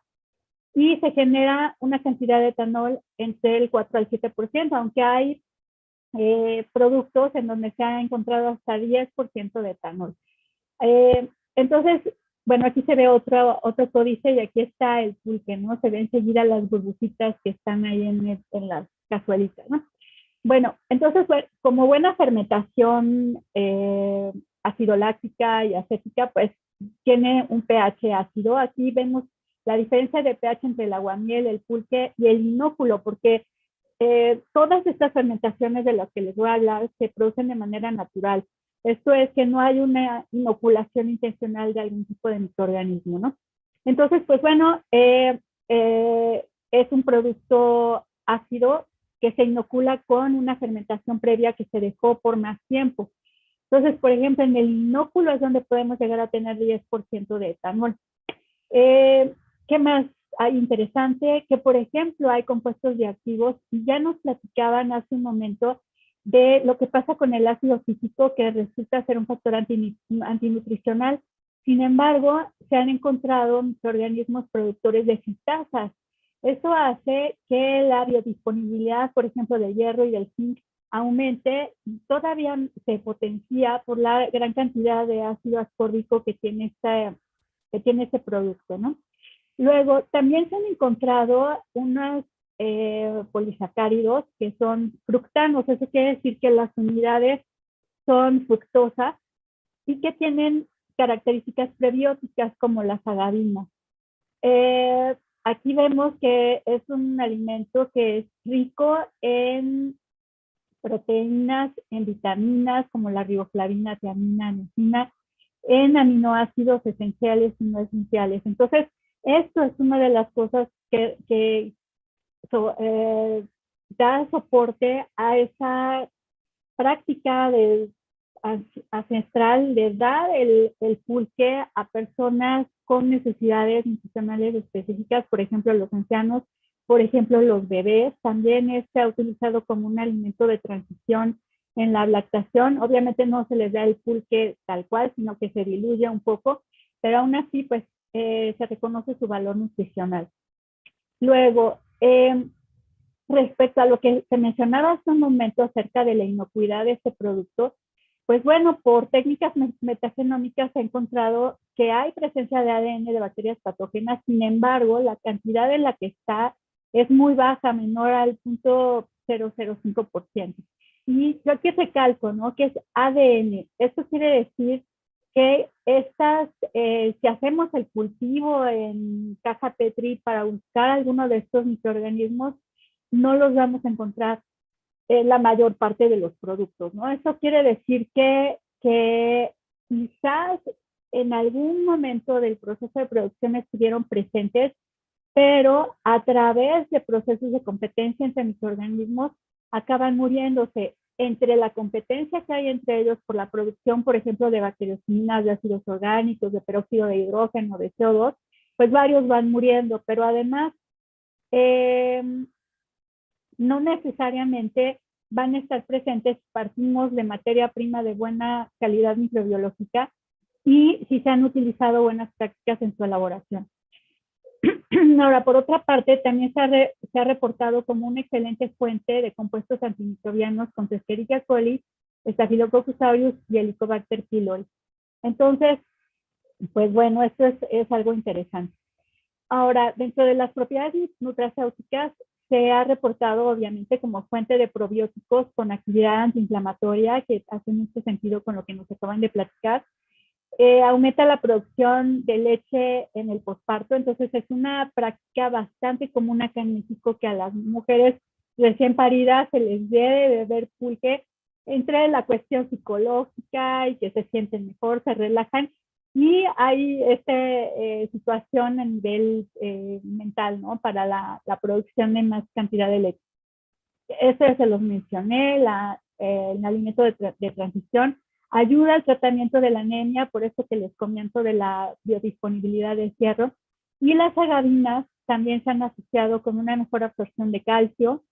Speaker 6: y se genera una cantidad de etanol entre el 4 al 7%, aunque hay productos en donde se ha encontrado hasta 10% de etanol. Entonces, bueno, aquí se ve otro códice y aquí está el pulque, ¿no? Se ven enseguida las burbujitas que están ahí en las cazuelitas, ¿no? Bueno, entonces, como buena fermentación ácido láctica y acética, pues tiene un pH ácido. Aquí vemos la diferencia de pH entre el aguamiel, el pulque y el inóculo, porque todas estas fermentaciones de las que les voy a hablar se producen de manera natural. Esto es que no hay una inoculación intencional de algún tipo de microorganismo, ¿no? Entonces, pues bueno, es un producto ácido que se inocula con una fermentación previa que se dejó por más tiempo. Entonces, por ejemplo, en el inóculo es donde podemos llegar a tener 10% de etanol. ¿Qué más hay interesante? Que, por ejemplo, hay compuestos bioactivos, y ya nos platicaban hace un momento de lo que pasa con el ácido cítrico, que resulta ser un factor antinutricional. Sin embargo, se han encontrado microorganismos productores de citasas. Eso hace que la biodisponibilidad, por ejemplo, del hierro y del zinc aumente. Todavía se potencia por la gran cantidad de ácido ascórbico que tiene este producto, ¿no? Luego, también se han encontrado unos polisacáridos que son fructanos. Eso quiere decir que las unidades son fructosas y que tienen características prebióticas como las agavinas. Aquí vemos que es un alimento que es rico en proteínas, en vitaminas como la riboflavina, tiamina, niacina, en aminoácidos esenciales y no esenciales. Entonces, esto es una de las cosas que da soporte a esa práctica ancestral de dar el pulque a personas con necesidades nutricionales específicas, por ejemplo, los ancianos, por ejemplo, los bebés. También se ha utilizado como un alimento de transición en la lactación. Obviamente no se les da el pulque tal cual, sino que se diluye un poco, pero aún así, pues, se reconoce su valor nutricional. Luego, respecto a lo que se mencionaba hace un momento acerca de la inocuidad de este producto, pues bueno, por técnicas metagenómicas se ha encontrado que hay presencia de ADN de bacterias patógenas. Sin embargo, la cantidad en la que está es muy baja, menor al 0.005%. Y yo aquí recalco, ¿no?, que es ADN. Esto quiere decir que si hacemos el cultivo en caja Petri para buscar alguno de estos microorganismos, no los vamos a encontrar en la mayor parte de los productos, ¿no? Eso quiere decir que quizás en algún momento del proceso de producción estuvieron presentes, pero a través de procesos de competencia entre microorganismos acaban muriéndose. Entre la competencia que hay entre ellos por la producción, por ejemplo, de bacteriocinas, de ácidos orgánicos, de peróxido de hidrógeno, de CO2, pues varios van muriendo, pero además no necesariamente van a estar presentes. Partimos de materia prima de buena calidad microbiológica y si se han utilizado buenas prácticas en su elaboración. Ahora, por otra parte, también se ha reportado como una excelente fuente de compuestos antimicrobianos con Escherichia coli, Staphylococcus aureus y Helicobacter pylori. Entonces, pues bueno, esto es algo interesante. Ahora, dentro de las propiedades nutracéuticas, se ha reportado obviamente como fuente de probióticos con actividad antiinflamatoria, que hace mucho sentido con lo que nos acaban de platicar. Aumenta la producción de leche en el posparto. Entonces es una práctica bastante común acá en México que a las mujeres recién paridas se les debe beber pulque, entre la cuestión psicológica y que se sienten mejor, se relajan, y hay esta situación a nivel mental, ¿no?, para la producción de más cantidad de leche. Eso se los mencioné. El alimento de transición ayuda al tratamiento de la anemia, por eso que les comento de la biodisponibilidad de hierro. Y las agavinas también se han asociado con una mejor absorción de calcio,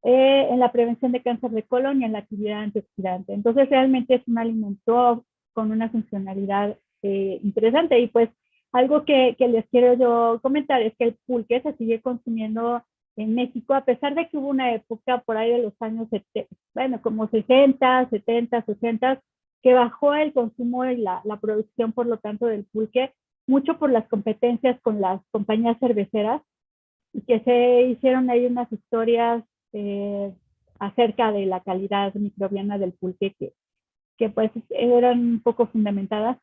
Speaker 6: en la prevención de cáncer de colon y en la actividad antioxidante. Entonces realmente es un alimento con una funcionalidad interesante. Y pues algo que les quiero yo comentar es que el pulque se sigue consumiendo en México, a pesar de que hubo una época por ahí de los años, como 60, 70, 60, que bajó el consumo y la producción, por lo tanto, del pulque, mucho por las competencias con las compañías cerveceras, y que se hicieron ahí unas historias acerca de la calidad microbiana del pulque que que pues eran un poco fundamentadas,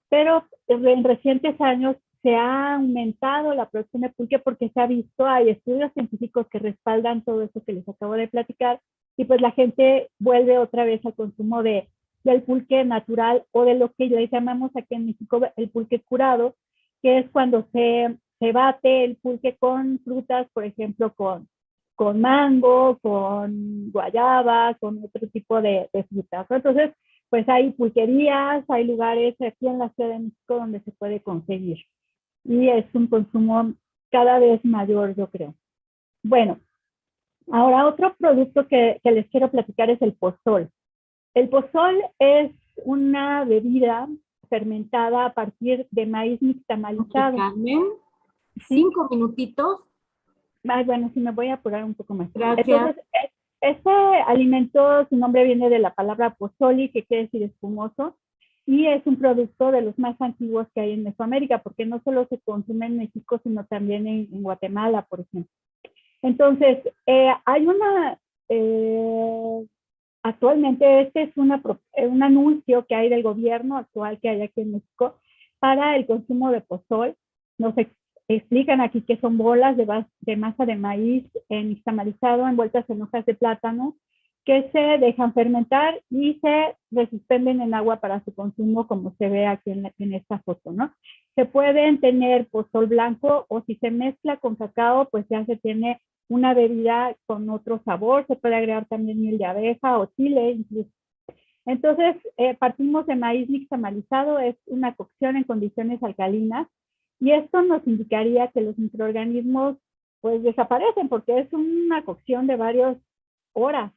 Speaker 6: pero en recientes años se ha aumentado la producción de pulque porque se ha visto, hay estudios científicos que respaldan todo eso que les acabo de platicar, y pues la gente vuelve otra vez al consumo del pulque natural o de lo que le llamamos aquí en México el pulque curado, que es cuando se bate el pulque con frutas, por ejemplo, con mango, con guayaba, con otro tipo de frutas. Entonces, pues hay pulquerías, hay lugares aquí en la Ciudad de México donde se puede conseguir. Y es un consumo cada vez mayor, yo creo. Bueno, ahora otro producto que les quiero platicar es el pozol. El pozol es una bebida fermentada a partir de maíz nixtamalizado.
Speaker 2: Carmen, 5 minutitos.
Speaker 6: Ay, bueno, sí me voy a apurar un poco más.
Speaker 2: Gracias.
Speaker 6: Entonces, este alimento, su nombre viene de la palabra pozoli, que quiere decir espumoso, y es un producto de los más antiguos que hay en Mesoamérica, porque no solo se consume en México, sino también en Guatemala, por ejemplo. Entonces, hay actualmente este es un anuncio que hay del gobierno actual que hay aquí en México para el consumo de pozol. Nos explican aquí que son bolas de masa de maíz nixtamalizado envueltas en hojas de plátano que se dejan fermentar y se resuspenden en agua para su consumo, como se ve aquí en esta foto, ¿no? Se pueden tener pozol blanco, o si se mezcla con cacao, pues ya se tiene una bebida con otro sabor. Se puede agregar también miel de abeja o chile incluso. Entonces, partimos de maíz nixtamalizado, es una cocción en condiciones alcalinas, y esto nos indicaría que los microorganismos pues desaparecen porque es una cocción de varias horas.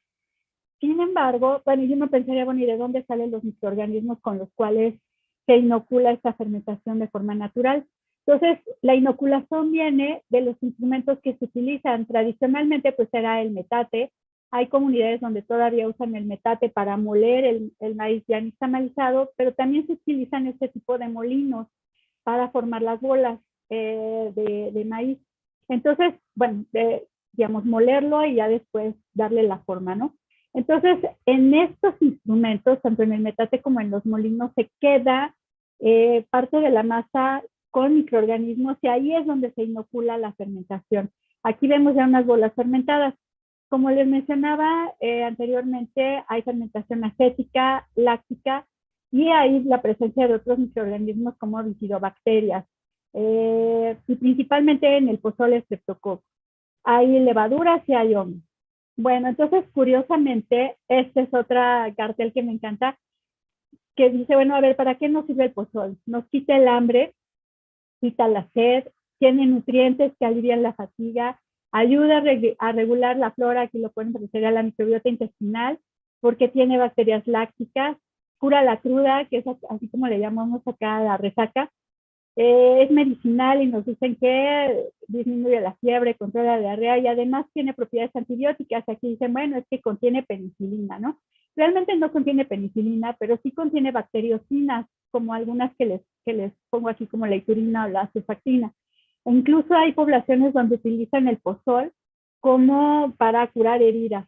Speaker 6: Sin embargo, bueno, yo me pensaría, bueno, ¿y de dónde salen los microorganismos con los cuales se inocula esta fermentación de forma natural? Entonces, la inoculación viene de los instrumentos que se utilizan. Tradicionalmente, pues era el metate. Hay comunidades donde todavía usan el metate para moler el maíz ya nixtamalizado, pero también se utilizan este tipo de molinos para formar las bolas de maíz. Entonces, bueno, digamos, molerlo y ya después darle la forma, ¿no? Entonces, en estos instrumentos, tanto en el metate como en los molinos, se queda parte de la masa con microorganismos, y ahí es donde se inocula la fermentación. Aquí vemos ya unas bolas fermentadas. Como les mencionaba anteriormente, hay fermentación acética, láctica, y hay la presencia de otros microorganismos como bifidobacterias, y principalmente en el pozole streptococcus. Hay levaduras y hay hongos. Bueno, entonces, curiosamente, este es otra cartel que me encanta, que dice, bueno, a ver, ¿para qué nos sirve el pozol? Nos quita el hambre, quita la sed, tiene nutrientes que alivian la fatiga, ayuda a regular la flora, aquí lo pueden referir a la microbiota intestinal, porque tiene bacterias lácticas, cura la cruda, que es así como le llamamos acá a la resaca, es medicinal y nos dicen que disminuye la fiebre, controla la diarrea y además tiene propiedades antibióticas. Aquí dicen, bueno, es que contiene penicilina, ¿no? Realmente no contiene penicilina, pero sí contiene bacteriocinas, como algunas que les pongo aquí como la iturina o la sulfactina. E incluso hay poblaciones donde utilizan el pozol como para curar heridas.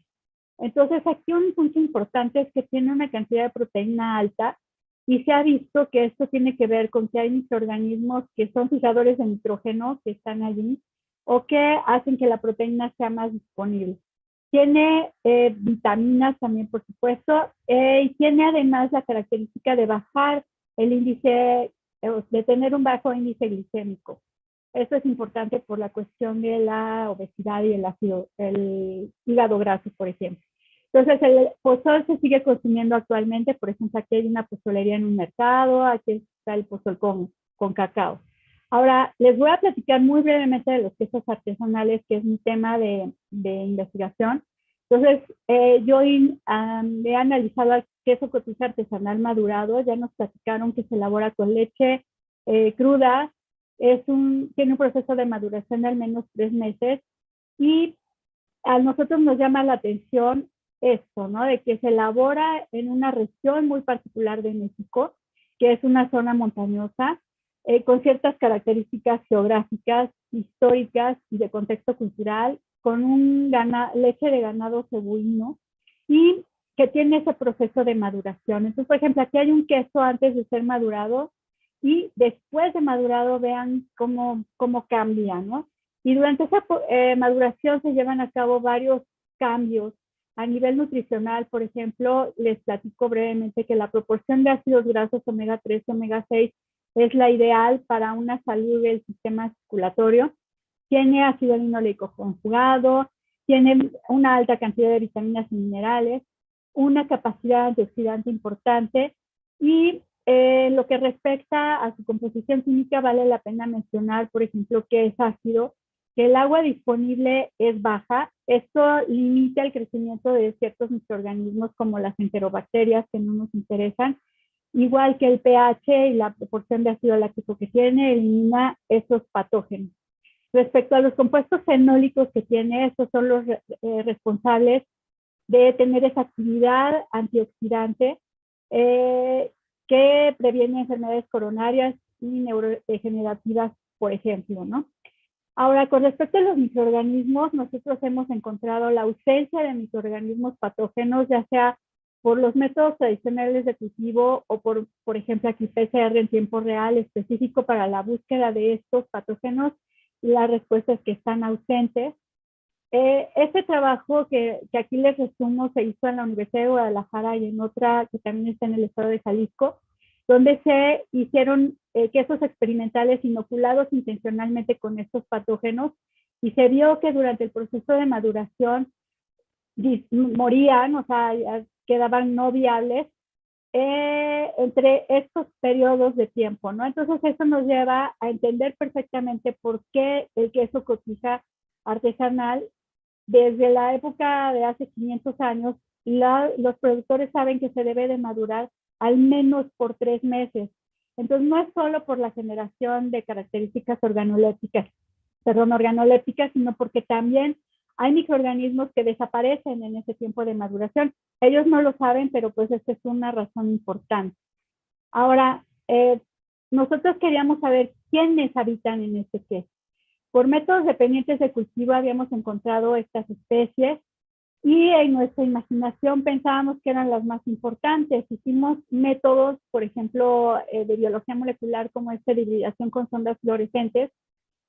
Speaker 6: Entonces, aquí un punto importante es que tiene una cantidad de proteína alta, y se ha visto que esto tiene que ver con que hay microorganismos que son fijadores de nitrógeno que están allí, o que hacen que la proteína sea más disponible. Tiene vitaminas también, por supuesto, y tiene además la característica de bajar el índice, de tener un bajo índice glicémico. Esto es importante por la cuestión de la obesidad y el hígado graso, por ejemplo. Entonces, el pozol se sigue consumiendo actualmente. Por ejemplo, aquí hay una pozolería en un mercado, aquí está el pozol con cacao. Ahora, les voy a platicar muy brevemente de los quesos artesanales, que es mi tema de investigación. Entonces, yo he analizado el queso cotija artesanal madurado. Ya nos platicaron que se elabora con leche cruda. Tiene un proceso de maduración de al menos 3 meses. Y a nosotros nos llama la atención esto, ¿no? De que se elabora en una región muy particular de México, que es una zona montañosa, con ciertas características geográficas, históricas y de contexto cultural, con leche de ganado cebuino, y que tiene ese proceso de maduración. Entonces, por ejemplo, aquí hay un queso antes de ser madurado y después de madurado vean cómo cambia, ¿no? Y durante esa maduración se llevan a cabo varios cambios. A nivel nutricional, por ejemplo, les platico brevemente que la proporción de ácidos grasos omega 3 y omega 6 es la ideal para una salud del sistema circulatorio. Tiene ácido linoleico conjugado, tiene una alta cantidad de vitaminas y minerales, una capacidad antioxidante importante y lo que respecta a su composición química vale la pena mencionar, por ejemplo, que es ácido, que el agua disponible es baja. Esto limita el crecimiento de ciertos microorganismos como las enterobacterias que no nos interesan, igual que el pH y la proporción de ácido láctico que tiene, elimina esos patógenos. Respecto a los compuestos fenólicos que tiene, estos son los responsables de tener esa actividad antioxidante que previene enfermedades coronarias y neurodegenerativas, por ejemplo, ¿no? Ahora, con respecto a los microorganismos, nosotros hemos encontrado la ausencia de microorganismos patógenos, ya sea por los métodos tradicionales de cultivo o por ejemplo, aquí PCR en tiempo real específico para la búsqueda de estos patógenos, y la respuesta es que están ausentes. Este trabajo que aquí les resumo se hizo en la Universidad de Guadalajara y en otra que también está en el estado de Jalisco, donde se hicieron quesos experimentales inoculados intencionalmente con estos patógenos y se vio que durante el proceso de maduración morían, o sea, quedaban no viables entre estos periodos de tiempo, ¿no? Entonces eso nos lleva a entender perfectamente por qué el queso cotija artesanal, desde la época de hace 500 años, los productores saben que se debe de madurar al menos por 3 meses. Entonces no es solo por la generación de características organolépticas, sino porque también hay microorganismos que desaparecen en ese tiempo de maduración. Ellos no lo saben, pero pues esta es una razón importante. Ahora, nosotros queríamos saber quiénes habitan en este queso. Por métodos dependientes de cultivo habíamos encontrado estas especies y en nuestra imaginación pensábamos que eran las más importantes. Hicimos métodos, por ejemplo, de biología molecular como de hibridación con sondas fluorescentes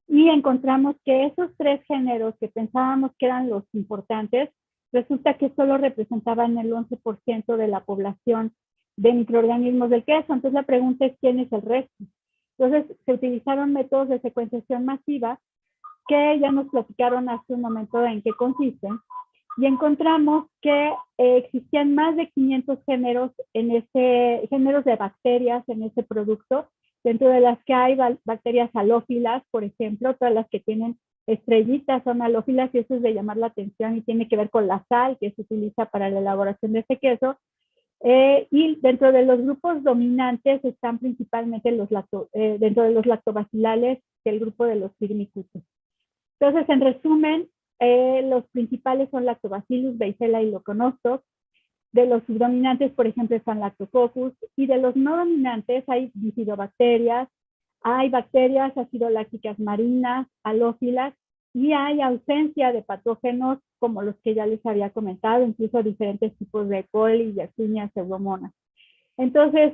Speaker 6: y encontramos que esos 3 géneros que pensábamos que eran los importantes, resulta que solo representaban el 11% de la población de microorganismos del queso. Entonces la pregunta es ¿quién es el resto? Entonces se utilizaron métodos de secuenciación masiva que ya nos platicaron hace un momento en qué consisten, y encontramos que existían más de 500 géneros géneros de bacterias en ese producto, dentro de las que hay bacterias halófilas, por ejemplo, todas las que tienen estrellitas son halófilas y eso es de llamar la atención y tiene que ver con la sal que se utiliza para la elaboración de este queso. Y dentro de los grupos dominantes están principalmente dentro de los lactobacillales, el grupo de los firmicutes. Entonces, en resumen, los principales son Lactobacillus, Weissella y Leuconostoc. De los subdominantes, por ejemplo, están Lactococcus. Y de los no dominantes hay bifidobacterias, hay bacterias acidolácticas marinas, halófilas, y hay ausencia de patógenos como los que ya les había comentado, incluso diferentes tipos de E. coli, Yersinia, Pseudomonas. Entonces,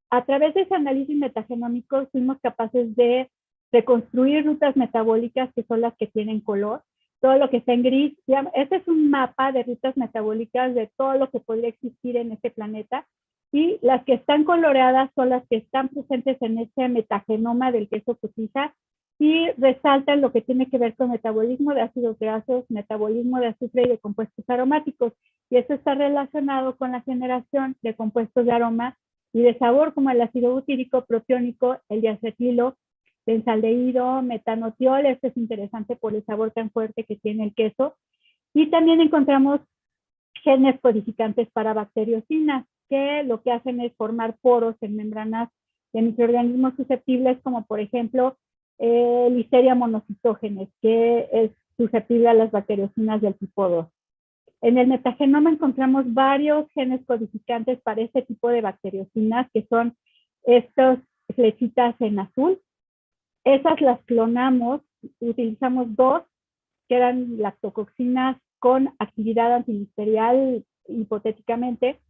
Speaker 6: a través de ese análisis metagenómico fuimos capaces de reconstruir rutas metabólicas que son las que tienen color. Todo lo que está en gris, este es un mapa de rutas metabólicas de todo lo que podría existir en este planeta, y las que están coloreadas son las que están presentes en este metagenoma del queso cotija y resaltan lo que tiene que ver con metabolismo de ácidos grasos, metabolismo de azufre y de compuestos aromáticos, y eso está relacionado con la generación de compuestos de aroma y de sabor como el ácido butírico, propiónico, el diacetilo, benzaldehído, metanotiol. Este es interesante por el sabor tan fuerte que tiene el queso. Y también encontramos genes codificantes para bacteriocinas, que lo que hacen es formar poros en membranas de microorganismos susceptibles, como por ejemplo Listeria monocytogenes, que es susceptible a las bacteriocinas del tipo 2. En el metagenoma encontramos varios genes codificantes para este tipo de bacteriocinas, que son estas flechitas en azul. Esas las clonamos, utilizamos 2, que eran lactocoxinas con actividad antibacterial hipotéticamente.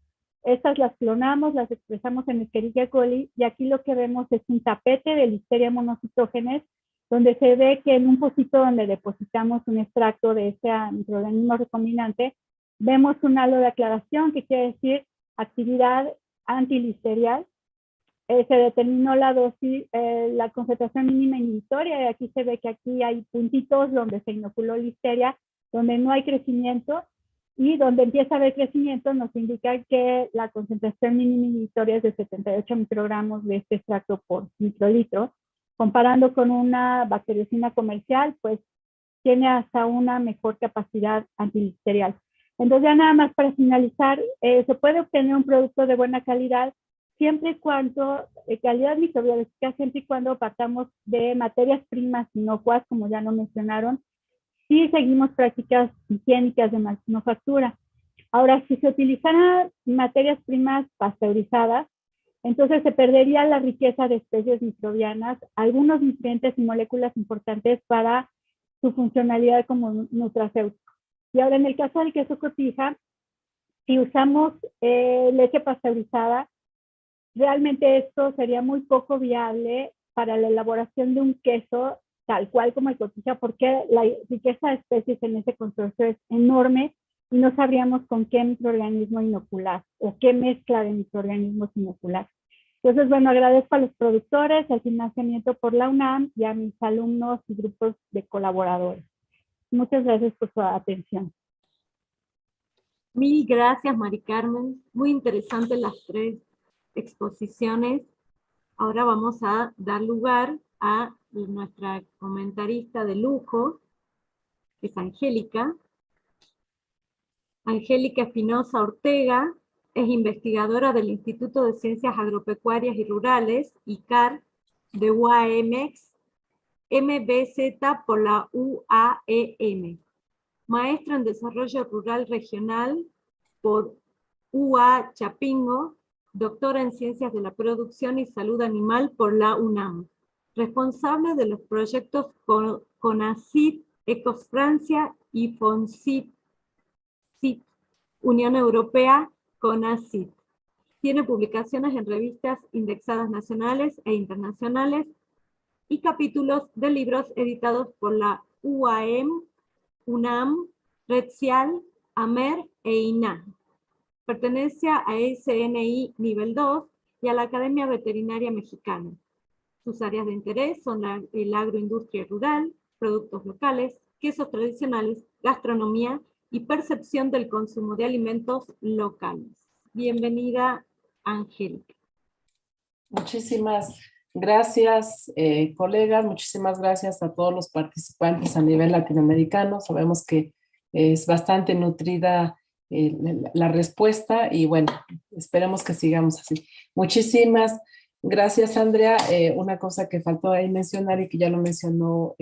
Speaker 6: Estas las clonamos, las expresamos en Escherichia coli, y aquí lo que vemos es un tapete de Listeria monocitógenes, donde se ve que en un pocito donde depositamos un extracto de este microorganismo recombinante, vemos un halo de aclaración, que quiere decir actividad antilisterial. Se determinó la dosis, la concentración mínima inhibitoria, y aquí se ve que aquí hay puntitos donde se inoculó listeria, donde no hay crecimiento, y donde empieza a haber crecimiento nos indica que la concentración mínima inhibitoria es de 78 microgramos de este extracto por microlitro. Comparando con una bacteriocina comercial, pues tiene hasta una mejor capacidad antilisterial. Entonces, ya nada más para finalizar, se puede obtener un producto de buena calidad siempre y cuando, calidad microbiológica, siempre y cuando partamos de materias primas inocuas, como ya lo mencionaron, si seguimos prácticas higiénicas de manufactura. Ahora, si se utilizaran materias primas pasteurizadas, entonces se perdería la riqueza de especies microbianas, algunos nutrientes y moléculas importantes para su funcionalidad como nutracéutico. Y ahora, en el caso del queso cotija, si usamos leche pasteurizada, realmente esto sería muy poco viable para la elaboración de un queso tal cual como el cotija, porque la riqueza de especies en ese consorcio es enorme y no sabríamos con qué microorganismo inocular o qué mezcla de microorganismos inocular. Entonces, bueno, agradezco a los productores, al financiamiento por la UNAM y a mis alumnos y grupos de colaboradores. Muchas gracias por su atención.
Speaker 2: Mil gracias, Mari Carmen. Muy interesantes las tres exposiciones. Ahora vamos a dar lugar a nuestra comentarista de lujo, que es Angélica. Angélica Espinosa Ortega es investigadora del Instituto de Ciencias Agropecuarias y Rurales, ICAR, de UAMX, MBZ por la UAEM. Maestra en Desarrollo Rural Regional por UA Chapingo, doctora en Ciencias de la Producción y Salud Animal por la UNAM. Responsable de los proyectos CONACYT, Ecofrancia y FONCYT, Unión Europea, CONACYT. Tiene publicaciones en revistas indexadas nacionales e internacionales y capítulos de libros editados por la UAM, UNAM, RedCial, AMER e INAH. Pertenece a SNI Nivel 2 y a la Academia Veterinaria Mexicana. Sus áreas de interés son el agroindustria rural, productos locales, quesos tradicionales, gastronomía y percepción del consumo de alimentos locales. Bienvenida, Angélica.
Speaker 7: Muchísimas gracias, colegas. Muchísimas gracias a todos los participantes a nivel latinoamericano. Sabemos que es bastante nutrida la respuesta y bueno, esperemos que sigamos así. Muchísimas gracias, Andrea. Una cosa que faltó ahí mencionar y que ya lo mencionó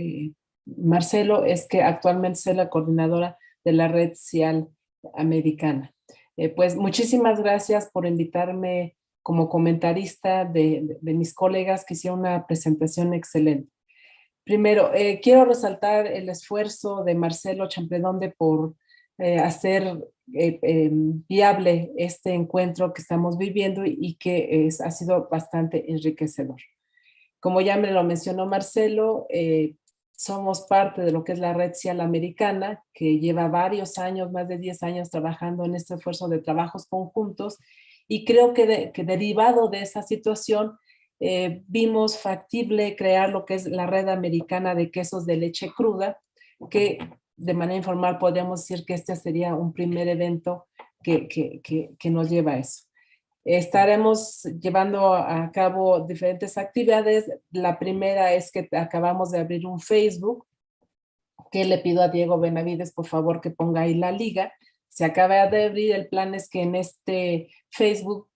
Speaker 7: Marcelo es que actualmente soy la coordinadora de la RedCial americana. Pues muchísimas gracias por invitarme como comentarista de mis colegas que hicieron una presentación excelente. Primero, quiero resaltar el esfuerzo de Marcelo Champredonde por hacer viable este encuentro que estamos viviendo y que ha sido bastante enriquecedor. Como ya me lo mencionó Marcelo, somos parte de lo que es la RedCial americana, que lleva varios años, más de 10 años trabajando en este esfuerzo de trabajos conjuntos, y creo que derivado de esa situación vimos factible crear lo que es la Red Americana de Quesos de Leche Cruda, que de manera informal podríamos decir que este sería un primer evento que nos lleva a eso. Estaremos llevando a cabo diferentes actividades. La primera es que acabamos de abrir un Facebook, que le pido a Diego Benavides por favor que ponga ahí la liga. Se acaba de abrir, el plan es que en este Facebook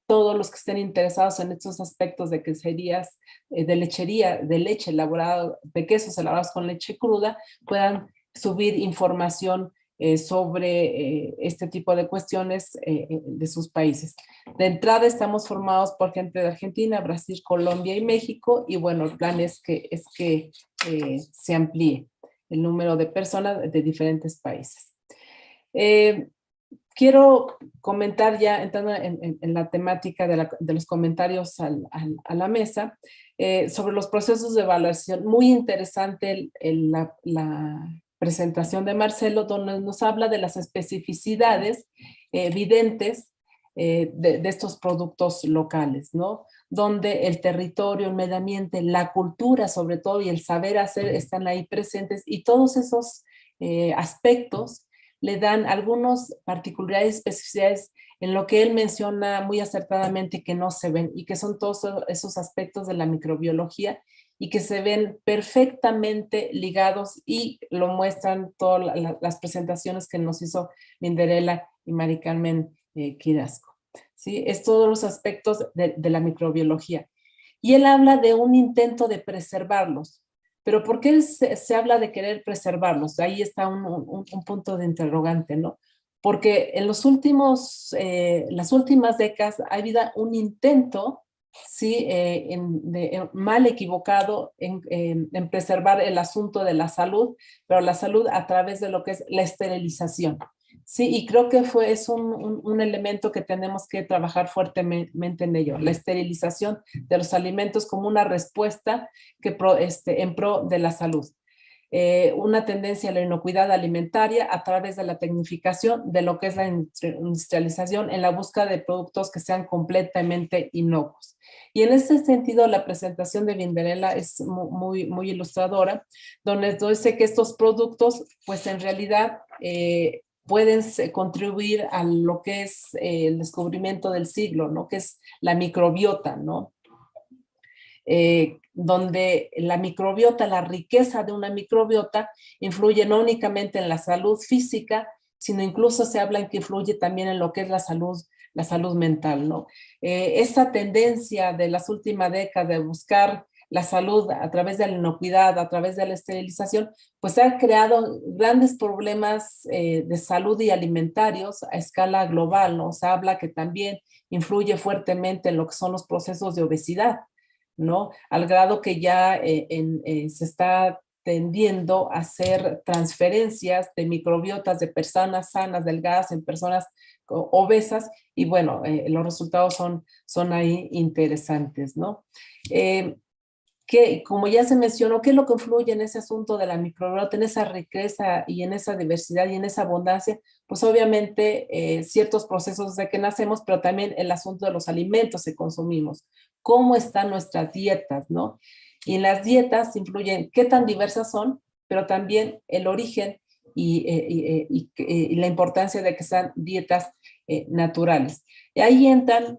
Speaker 7: todos los que estén interesados en estos aspectos de queserías, de lechería, de leche elaborada, de quesos elaborados con leche cruda, puedan subir información sobre este tipo de cuestiones de sus países. De entrada estamos formados por gente de Argentina, Brasil, Colombia y México, y bueno, el plan es que se amplíe el número de personas de diferentes países. quiero comentar ya, entrando en la temática de los comentarios a la mesa, sobre los procesos de evaluación. Muy interesante la presentación de Marcelo, donde nos habla de las especificidades evidentes de estos productos locales, ¿no? Donde el territorio, el medio ambiente, la cultura sobre todo y el saber hacer están ahí presentes, y todos esos aspectos le dan algunas particularidades, especificidades en lo que él menciona muy acertadamente que no se ven, y que son todos esos aspectos de la microbiología y que se ven perfectamente ligados, y lo muestran todas las presentaciones que nos hizo Minderela y Mari Carmen Quirasco. ¿Sí? Es todos los aspectos de la microbiología. Y él habla de un intento de preservarlos. Pero ¿por qué se habla de querer preservarlos? Ahí está un punto de interrogante, ¿no? Porque en las últimas décadas ha habido un intento, ¿sí? Mal equivocado en preservar el asunto de la salud, pero la salud a través de lo que es la esterilización. Sí, y creo que es un elemento que tenemos que trabajar fuertemente en ello, la esterilización de los alimentos como una respuesta en pro de la salud. Una tendencia a la inocuidad alimentaria a través de la tecnificación de lo que es la industrialización en la búsqueda de productos que sean completamente inocuos. Y en ese sentido, la presentación de Minderela es muy ilustradora, donde dice que estos productos, pues en realidad, pueden contribuir a lo que es el descubrimiento del siglo, ¿no? Que es la microbiota, ¿no? Donde la microbiota, la riqueza de una microbiota, influye no únicamente en la salud física, sino incluso se habla en que influye también en lo que es la salud mental, ¿no? Esa tendencia de las últimas décadas de buscar la salud a través de la inocuidad, a través de la esterilización, pues ha creado grandes problemas de salud y alimentarios a escala global, ¿no? Se habla que también influye fuertemente en lo que son los procesos de obesidad, ¿no? Al grado que ya se está tendiendo a hacer transferencias de microbiotas de personas sanas, delgadas, en personas obesas, y bueno, los resultados son ahí interesantes, ¿no? Que, como ya se mencionó, ¿qué es lo que influye en ese asunto de la microbiota, en esa riqueza y en esa diversidad y en esa abundancia? Pues obviamente ciertos procesos de que nacemos, pero también el asunto de los alimentos que consumimos. ¿Cómo están nuestras dietas, no? Y en las dietas influyen qué tan diversas son, pero también el origen y la importancia de que sean dietas naturales. Y ahí entran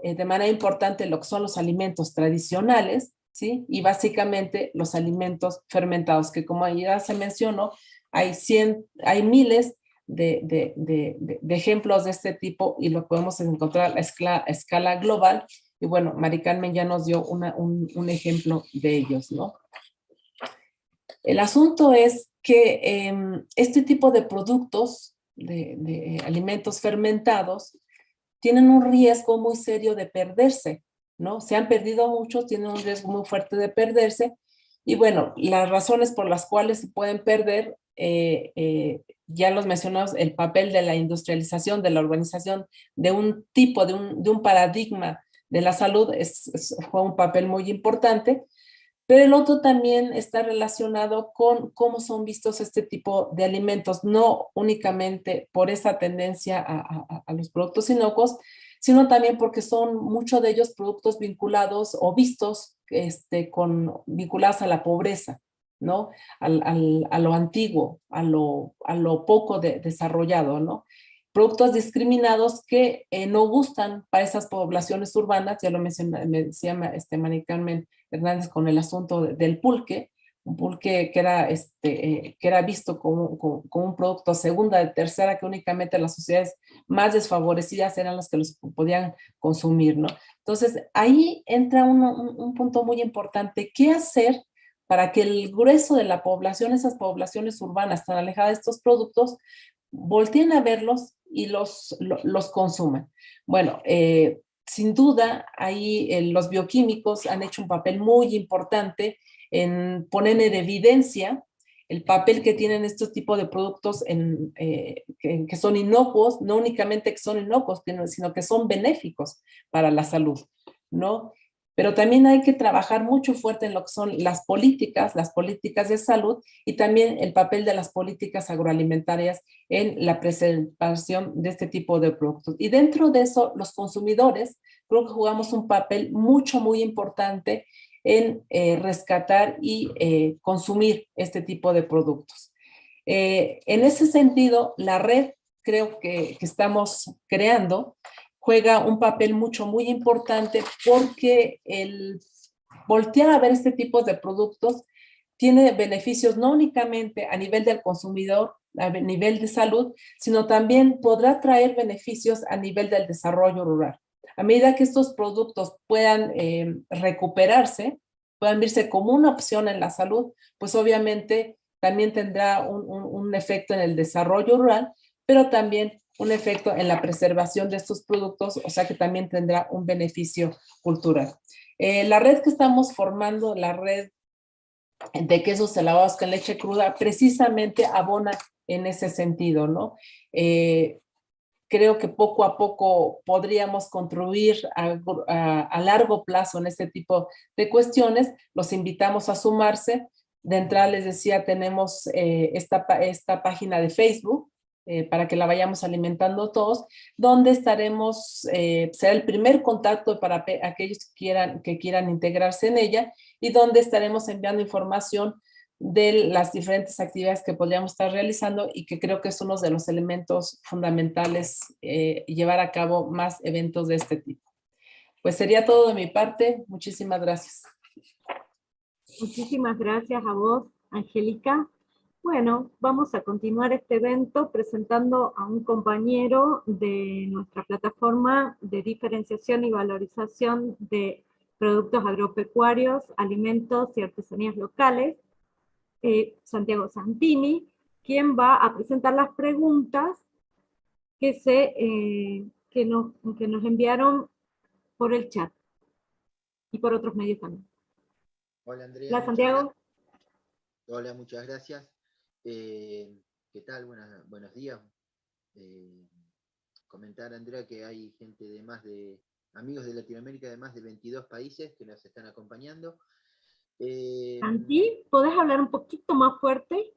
Speaker 7: de manera importante lo que son los alimentos tradicionales, ¿sí? Y básicamente los alimentos fermentados, que como ya se mencionó, hay miles de ejemplos de este tipo, y lo podemos encontrar a escala global. Y bueno, Mari Carmen ya nos dio un ejemplo de ellos, ¿no? El asunto es que este tipo de productos, de alimentos fermentados, tienen un riesgo muy serio de perderse, ¿no? Se han perdido muchos, tienen un riesgo muy fuerte de perderse. Y bueno, las razones por las cuales se pueden perder, ya los mencionamos, el papel de la industrialización, de la urbanización, de un tipo, de un paradigma de la salud, fue un papel muy importante. Pero el otro también está relacionado con cómo son vistos este tipo de alimentos, no únicamente por esa tendencia a los productos inocuos, sino también porque son muchos de ellos productos vinculados o vistos vinculados a la pobreza, ¿no? A lo antiguo, a lo poco desarrollado, ¿no? Productos discriminados que no gustan para esas poblaciones urbanas, ya lo me decía Mari Carmen Hernández con el asunto del pulque, un pulque que era visto como un producto segunda, de tercera, que únicamente las sociedades más desfavorecidas eran las que los podían consumir, ¿no? Entonces, ahí entra un punto muy importante. ¿Qué hacer para que el grueso de la población, esas poblaciones urbanas tan alejadas de estos productos, volteen a verlos y los consuman? Bueno, sin duda, ahí los bioquímicos han hecho un papel muy importante en poner en evidencia el papel que tienen estos tipos de productos que son inocuos, no únicamente que son inocuos, sino que son benéficos para la salud, ¿no? Pero también hay que trabajar mucho fuerte en lo que son las políticas de salud y también el papel de las políticas agroalimentarias en la preservación de este tipo de productos. Y dentro de eso, los consumidores creo que jugamos un papel muy importante en rescatar y consumir este tipo de productos. En ese sentido, la red creo que estamos creando juega un papel muy importante porque el voltear a ver este tipo de productos tiene beneficios no únicamente a nivel del consumidor, a nivel de salud, sino también podrá traer beneficios a nivel del desarrollo rural. A medida que estos productos puedan recuperarse, puedan verse como una opción en la salud, pues obviamente también tendrá un efecto en el desarrollo rural, pero también un efecto en la preservación de estos productos, o sea que también tendrá un beneficio cultural. La red que estamos formando, la red de quesos elaborados con leche cruda, precisamente abona en ese sentido, ¿no? Creo que poco a poco podríamos contribuir a largo plazo en este tipo de cuestiones. Los invitamos a sumarse. De entrada les decía, tenemos esta página de Facebook, para que la vayamos alimentando todos, donde estaremos, será el primer contacto para aquellos que quieran integrarse en ella y donde estaremos enviando información de las diferentes actividades que podríamos estar realizando y que creo que es uno de los elementos fundamentales llevar a cabo más eventos de este tipo. Pues sería todo de mi parte. Muchísimas gracias.
Speaker 2: Muchísimas gracias a vos, Angélica. Bueno, vamos a continuar este evento presentando a un compañero de nuestra plataforma de diferenciación y valorización de productos agropecuarios, alimentos y artesanías locales, Santiago Santini, quien va a presentar las preguntas que nos enviaron por el chat y por otros medios también.
Speaker 8: Hola Andrea.
Speaker 2: Hola Santiago.
Speaker 8: Hola, muchas gracias. ¿Qué tal? Buenos días. Comentar, Andrea, que hay gente amigos de Latinoamérica de más de 22 países que nos están acompañando.
Speaker 2: Santi, ¿podés hablar un poquito más fuerte?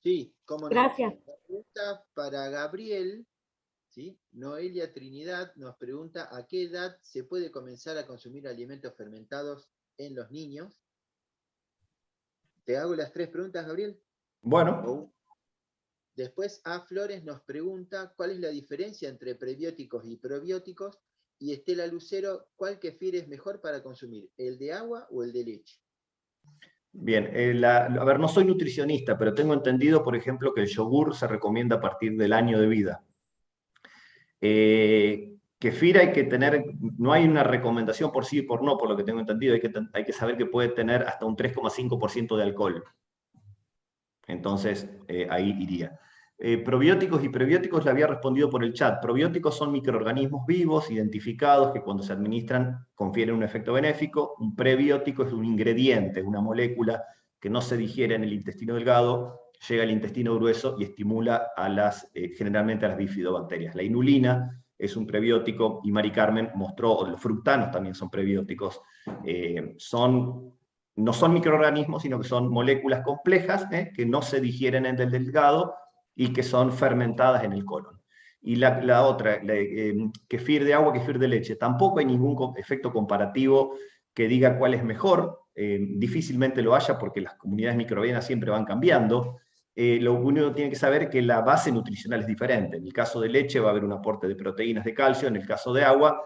Speaker 8: Sí, cómo no.
Speaker 2: Gracias.
Speaker 8: La pregunta para Gabriel, ¿sí? Noelia Trinidad nos pregunta ¿a qué edad se puede comenzar a consumir alimentos fermentados en los niños? ¿Te hago las 3 preguntas, Gabriel?
Speaker 5: Bueno.
Speaker 8: Después A. Flores nos pregunta ¿cuál es la diferencia entre prebióticos y probióticos? Y Estela Lucero, ¿cuál kefir es mejor para consumir? ¿El de agua o el de leche?
Speaker 5: Bien, a ver, no soy nutricionista, pero tengo entendido, por ejemplo, que el yogur se recomienda a partir del año de vida. Kefir hay que tener, no hay una recomendación por sí y por no, por lo que tengo entendido, hay que saber que puede tener hasta un 3,5% de alcohol. Entonces, ahí iría. Probióticos y prebióticos le había respondido por el chat. Probióticos son microorganismos vivos, identificados, que cuando se administran confieren un efecto benéfico. Un prebiótico es un ingrediente, una molécula que no se digiere en el intestino delgado, llega al intestino grueso y estimula generalmente a las bifidobacterias. La inulina es un prebiótico y Mari Carmen mostró, los fructanos también son prebióticos. No son microorganismos, sino que son moléculas complejas que no se digieren en el delgado y que son fermentadas en el colon. Y la otra, kefir de agua, kefir de leche, tampoco hay ningún efecto comparativo que diga cuál es mejor, difícilmente lo haya porque las comunidades microbianas siempre van cambiando. Lo único que tiene que saber es que la base nutricional es diferente. En el caso de leche va a haber un aporte de proteínas de calcio, en el caso de agua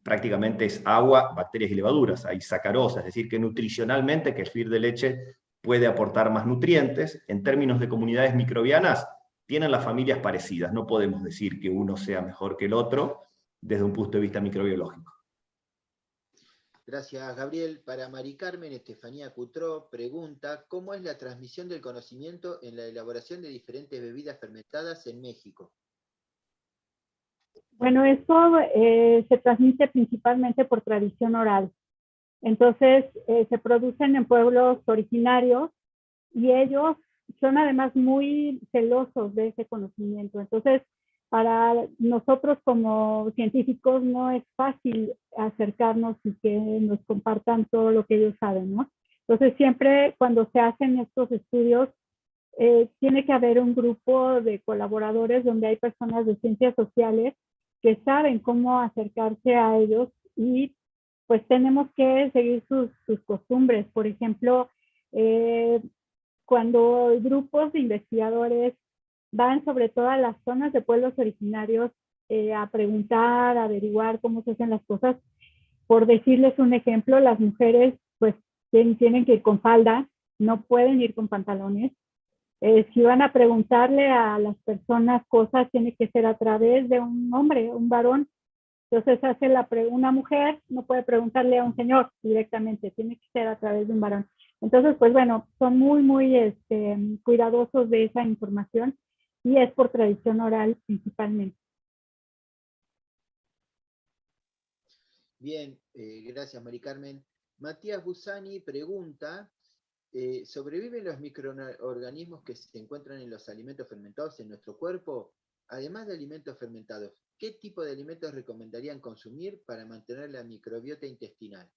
Speaker 5: prácticamente es agua, bacterias y levaduras, hay sacarosa, es decir, que nutricionalmente kefir de leche puede aportar más nutrientes. En términos de comunidades microbianas, tienen las familias parecidas, no podemos decir que uno sea mejor que el otro desde un punto de vista microbiológico.
Speaker 8: Gracias, Gabriel. Para Mari Carmen, Estefanía Cutró pregunta ¿cómo es la transmisión del conocimiento en la elaboración de diferentes bebidas fermentadas en México?
Speaker 6: Bueno, esto se transmite principalmente por tradición oral. Entonces, se producen en pueblos originarios y ellos son además muy celosos de ese conocimiento. Entonces, para nosotros como científicos no es fácil acercarnos y que nos compartan todo lo que ellos saben, ¿no? Entonces, siempre cuando se hacen estos estudios, tiene que haber un grupo de colaboradores donde hay personas de ciencias sociales que saben cómo acercarse a ellos y pues tenemos que seguir sus costumbres. Por ejemplo, cuando grupos de investigadores van sobre todo a las zonas de pueblos originarios a preguntar, a averiguar cómo se hacen las cosas, por decirles un ejemplo, las mujeres pues tienen que ir con falda, no pueden ir con pantalones. Si van a preguntarle a las personas cosas, tiene que ser a través de un hombre, un varón. Entonces una mujer no puede preguntarle a un señor directamente, tiene que ser a través de un varón. Entonces, pues bueno, son muy cuidadosos de esa información y es por tradición oral principalmente.
Speaker 8: Bien, gracias Mari Carmen. Matías Busani pregunta, ¿sobreviven los microorganismos que se encuentran en los alimentos fermentados en nuestro cuerpo? Además de alimentos fermentados, ¿qué tipo de alimentos recomendarían consumir para mantener la microbiota intestinal?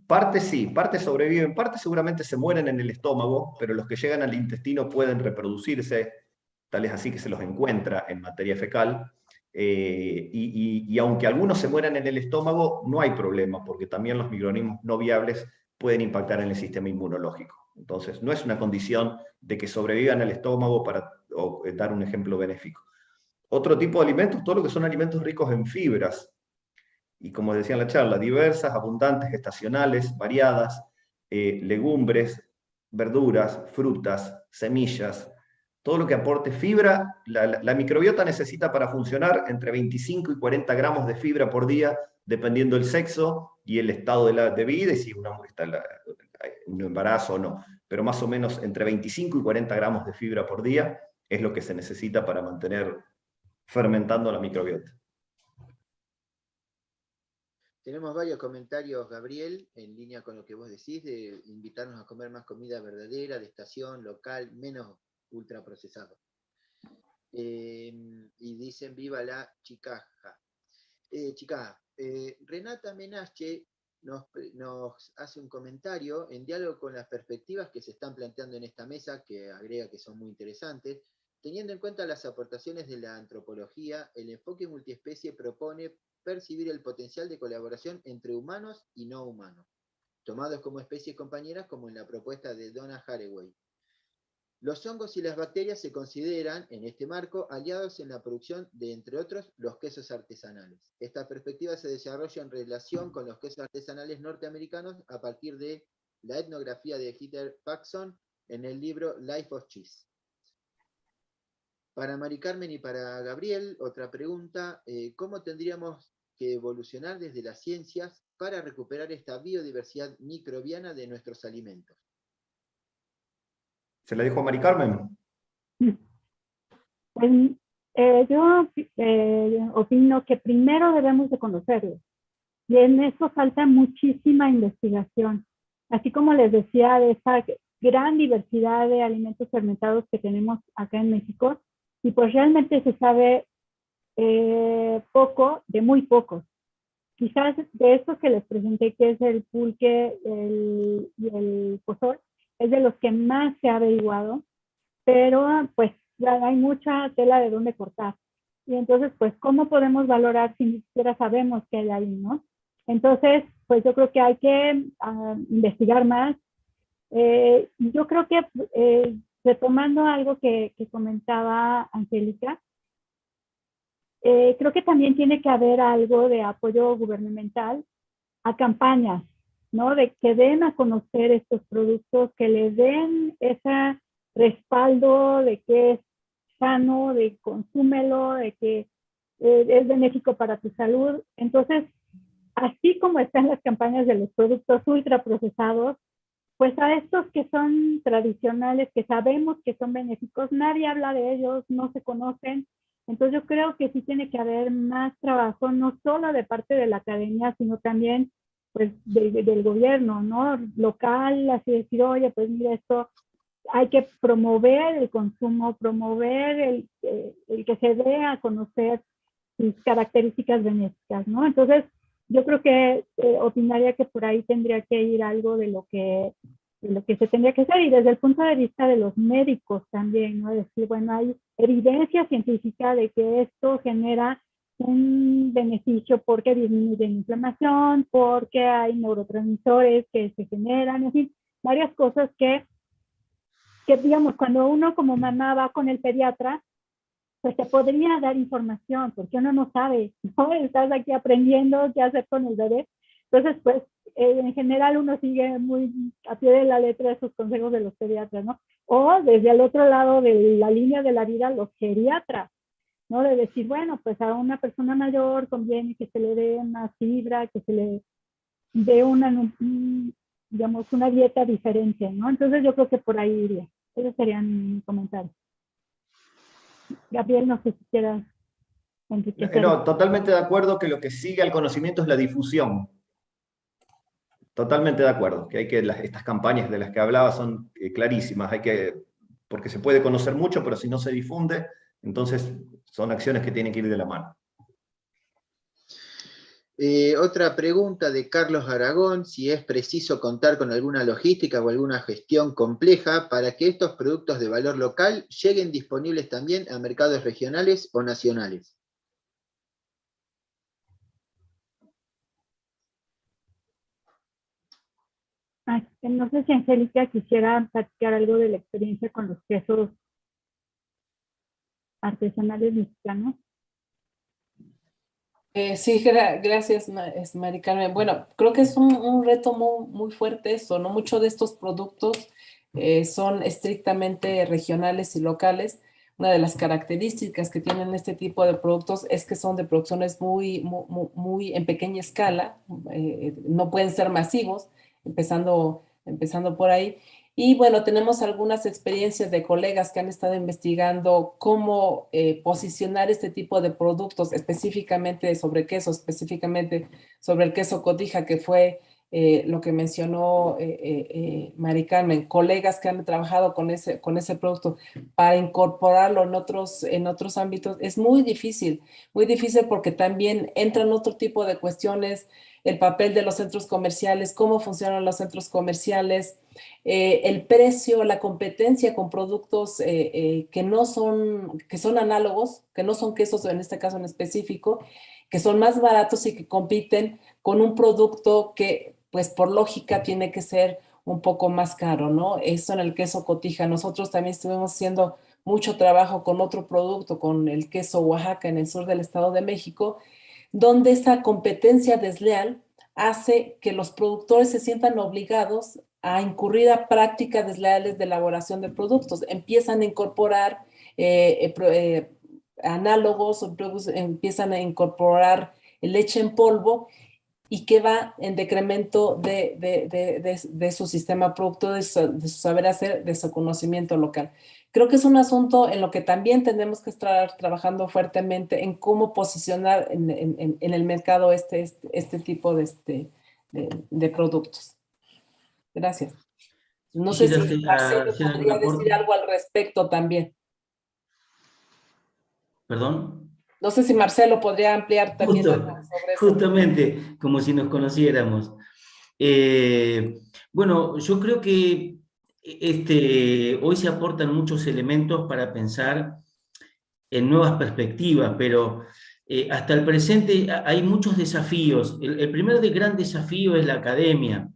Speaker 5: Parte sí, parte sobreviven, parte seguramente se mueren en el estómago, pero los que llegan al intestino pueden reproducirse, tal es así que se los encuentra en materia fecal. Y aunque algunos se mueran en el estómago, no hay problema, porque también los microorganismos no viables pueden impactar en el sistema inmunológico. Entonces, no es una condición de que sobrevivan al estómago para dar un ejemplo benéfico. Otro tipo de alimentos, todo lo que son alimentos ricos en fibras, y como decía en la charla, diversas, abundantes, estacionales, variadas, legumbres, verduras, frutas, semillas, todo lo que aporte fibra. La microbiota necesita para funcionar entre 25 y 40 gramos de fibra por día, dependiendo del sexo y el estado de vida, y si una mujer está en un embarazo o no. Pero más o menos entre 25 y 40 gramos de fibra por día es lo que se necesita para mantener fermentando la microbiota.
Speaker 8: Tenemos varios comentarios, Gabriel, en línea con lo que vos decís, de invitarnos a comer más comida verdadera, de estación, local, menos ultraprocesado. Y dicen viva la chicaja. Renata Menache nos hace un comentario en diálogo con las perspectivas que se están planteando en esta mesa, que agrega que son muy interesantes. Teniendo en cuenta las aportaciones de la antropología, el enfoque multiespecie propone percibir el potencial de colaboración entre humanos y no humanos, tomados como especies compañeras, como en la propuesta de Donna Haraway. Los hongos y las bacterias se consideran, en este marco, aliados en la producción de, entre otros, los quesos artesanales. Esta perspectiva se desarrolla en relación con los quesos artesanales norteamericanos a partir de la etnografía de Heather Paxson en el libro Life of Cheese. Para Mari Carmen y para Gabriel, otra pregunta, ¿cómo tendríamos que evolucionar desde las ciencias para recuperar esta biodiversidad microbiana de nuestros alimentos?
Speaker 5: ¿Se la dijo a Mari Carmen?
Speaker 6: Pues, yo opino que primero debemos de conocerlos. Y en eso falta muchísima investigación. Así como les decía, de esa gran diversidad de alimentos fermentados que tenemos acá en México, y pues realmente se sabe poco de muy pocos. Quizás de estos que les presenté, que es el pulque y el pozol, es de los que más se ha averiguado, pero pues hay mucha tela de dónde cortar. Y entonces, pues, ¿cómo podemos valorar si ni siquiera sabemos qué hay ahí, no? Entonces, pues yo creo que hay que investigar más. Yo creo que, retomando algo que comentaba Angélica, creo que también tiene que haber algo de apoyo gubernamental a campañas, ¿no? De que den a conocer estos productos, que le den ese respaldo de que es sano, de consúmelo, de que es benéfico para tu salud. Entonces, así como están las campañas de los productos ultraprocesados, pues a estos que son tradicionales, que sabemos que son benéficos, nadie habla de ellos, no se conocen. Entonces yo creo que sí tiene que haber más trabajo, no solo de parte de la academia, sino también pues del gobierno, ¿no? Local, así decir, oye, pues mira, esto hay que promover el consumo, promover el que se dé a conocer sus características benéficas, ¿no? Entonces, yo creo que opinaría que por ahí tendría que ir algo de lo que se tendría que hacer, y desde el punto de vista de los médicos también, ¿no? Decir, bueno, hay evidencia científica de que esto genera un beneficio porque disminuye la inflamación, porque hay neurotransmisores que se generan, en fin, varias cosas que digamos, cuando uno como mamá va con el pediatra, pues te podría dar información, porque uno no sabe, ¿no? Estás aquí aprendiendo qué hacer con el bebé. Entonces, pues, en general uno sigue muy a pie de la letra de sus consejos de los pediatras, ¿no? O desde el otro lado de la línea de la vida, los geriatras, ¿no? De decir, bueno, pues a una persona mayor conviene que se le dé más fibra, que se le dé digamos, una dieta diferente, ¿no? Entonces yo creo que por ahí iría. Esos serían mis comentarios. Gabriel, no sé si quieras enriquecer.
Speaker 5: No, totalmente de acuerdo que lo que sigue al conocimiento es la difusión. Totalmente de acuerdo, que estas campañas de las que hablaba son clarísimas, porque se puede conocer mucho, pero si no se difunde, entonces son acciones que tienen que ir de la mano.
Speaker 8: Otra pregunta de Carlos Aragón, si es preciso contar con alguna logística o alguna gestión compleja para que estos productos de valor local lleguen disponibles también a mercados regionales o nacionales.
Speaker 6: No sé si Angélica quisiera platicar algo de la experiencia con los quesos artesanales mexicanos.
Speaker 7: Sí, gracias, Mari Carmen. Bueno, creo que es un reto muy fuerte eso, ¿no? Muchos de estos productos son estrictamente regionales y locales. Una de las características que tienen este tipo de productos es que son de producciones muy en pequeña escala, no pueden ser masivos, empezando por ahí. Y bueno, tenemos algunas experiencias de colegas que han estado investigando cómo posicionar este tipo de productos, específicamente sobre queso, específicamente sobre el queso cotija, que fue lo que mencionó Mari Carmen, colegas que han trabajado con ese producto para incorporarlo en otros ámbitos. Es muy difícil porque también entran otro tipo de cuestiones, el papel de los centros comerciales, cómo funcionan los centros comerciales, el precio, la competencia con productos que son análogos, que no son quesos en este caso en específico, que son más baratos y que compiten con un producto que, pues por lógica, tiene que ser un poco más caro, ¿no? Eso en el queso cotija. Nosotros también estuvimos haciendo mucho trabajo con otro producto, con el queso Oaxaca en el sur del Estado de México, donde esa competencia desleal hace que los productores se sientan obligados a incurrir a prácticas desleales de elaboración de productos. Empiezan a incorporar análogos, empiezan a incorporar leche en polvo, y que va en decremento de su sistema producto, de su saber hacer, de su conocimiento local. Creo que es un asunto en lo que también tenemos que estar trabajando fuertemente en cómo posicionar en el mercado este tipo de productos. Gracias. No sé si Marcelo podría decir algo al respecto también.
Speaker 4: ¿Perdón?
Speaker 7: No sé si Marcelo podría ampliar también algo sobre eso.
Speaker 4: Justamente, como si nos conociéramos. Bueno, yo creo que hoy se aportan muchos elementos para pensar en nuevas perspectivas, pero hasta el presente hay muchos desafíos. El primer gran desafío es la academia,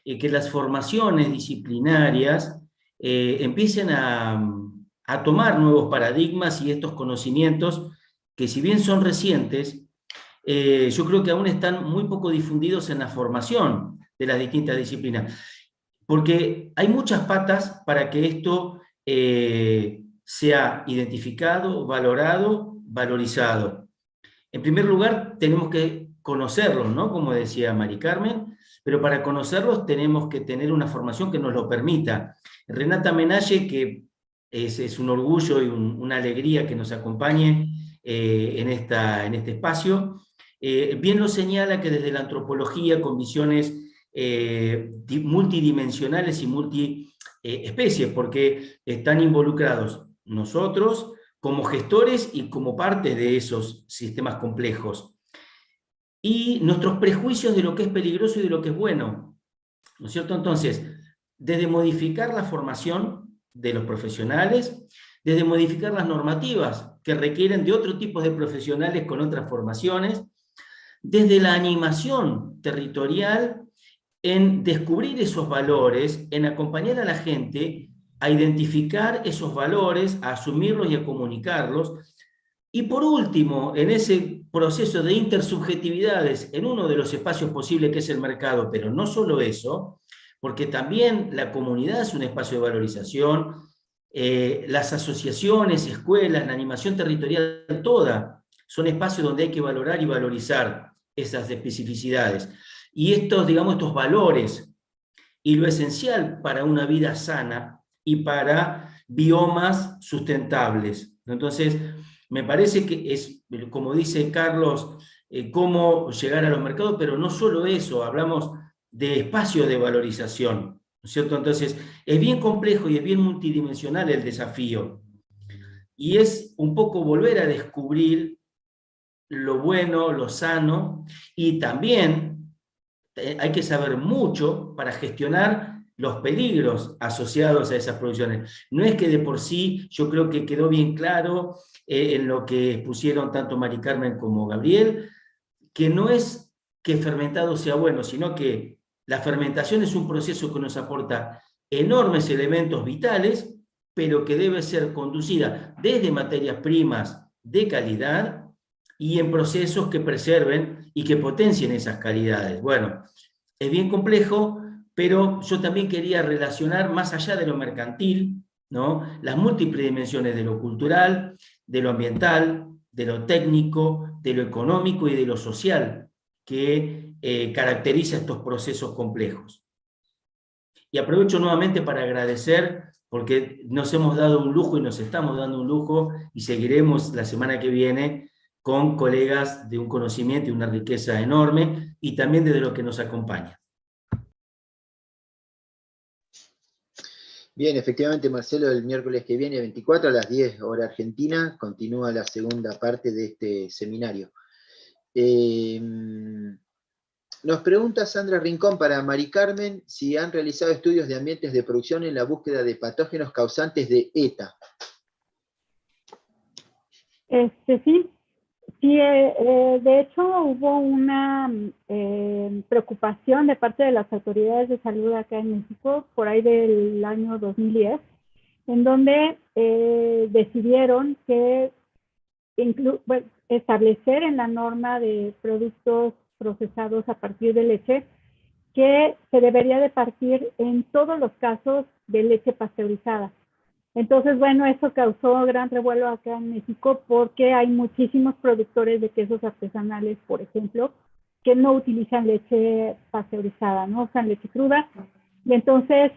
Speaker 4: que las formaciones disciplinarias empiecen a tomar nuevos paradigmas y estos conocimientos que, si bien son recientes, yo creo que aún están muy poco difundidos en la formación de las distintas disciplinas, porque hay muchas patas para que esto sea identificado, valorado, valorizado. En primer lugar, tenemos que conocerlos, ¿no? Como decía Mari Carmen, pero para conocerlos tenemos que tener una formación que nos lo permita. Renata Menalle, que es un orgullo y una alegría que nos acompañe en este espacio, bien lo señala que desde la antropología, con visiones multidimensionales y multiespecies, porque están involucrados nosotros como gestores y como parte de esos sistemas complejos. Y nuestros prejuicios de lo que es peligroso y de lo que es bueno, ¿no es cierto? Entonces, desde modificar la formación de los profesionales, desde modificar las normativas que requieren de otro tipo de profesionales con otras formaciones, desde la animación territorial en descubrir esos valores, en acompañar a la gente a identificar esos valores, a asumirlos y a comunicarlos. Y por último, en ese proceso de intersubjetividades, en uno de los espacios posibles que es el mercado, pero no solo eso, porque también la comunidad es un espacio de valorización, las asociaciones, escuelas, la animación territorial toda, son espacios donde hay que valorar y valorizar esas especificidades. Y estos, digamos, estos valores, y lo esencial para una vida sana y para biomas sustentables. Entonces, me parece que es, como dice Carlos, cómo llegar a los mercados, pero no solo eso, hablamos de espacios de valorización, ¿no es cierto? Entonces, es bien complejo y es bien multidimensional el desafío. Y es un poco volver a descubrir lo bueno, lo sano, y también hay que saber mucho para gestionar los peligros asociados a esas producciones. No es que de por sí, yo creo que quedó bien claro en lo que expusieron tanto Mari Carmen como Gabriel, que no es que fermentado sea bueno, sino que la fermentación es un proceso que nos aporta enormes elementos vitales, pero que debe ser conducida desde materias primas de calidad y en procesos que preserven y que potencien esas calidades. Bueno, es bien complejo, pero yo también quería relacionar más allá de lo mercantil, ¿no?, las múltiples dimensiones de lo cultural, de lo ambiental, de lo técnico, de lo económico y de lo social que caracteriza estos procesos complejos. Y aprovecho nuevamente para agradecer, porque nos hemos dado un lujo y nos estamos dando un lujo, y seguiremos la semana que viene con colegas de un conocimiento y una riqueza enorme, y también desde lo que nos acompaña.
Speaker 8: Bien, efectivamente, Marcelo, el miércoles que viene, 24 a las 10 hora argentina, continúa la segunda parte de este seminario. Nos pregunta Sandra Rincón para Mari Carmen si han realizado estudios de ambientes de producción en la búsqueda de patógenos causantes de ETA.
Speaker 6: Sí, de hecho hubo una preocupación de parte de las autoridades de salud acá en México por ahí del año 2010, en donde decidieron que establecer en la norma de productos procesados a partir de leche que se debería de partir en todos los casos de leche pasteurizada. Entonces, bueno, eso causó gran revuelo acá en México porque hay muchísimos productores de quesos artesanales, por ejemplo, que no utilizan leche pasteurizada, no usan leche cruda. Y entonces,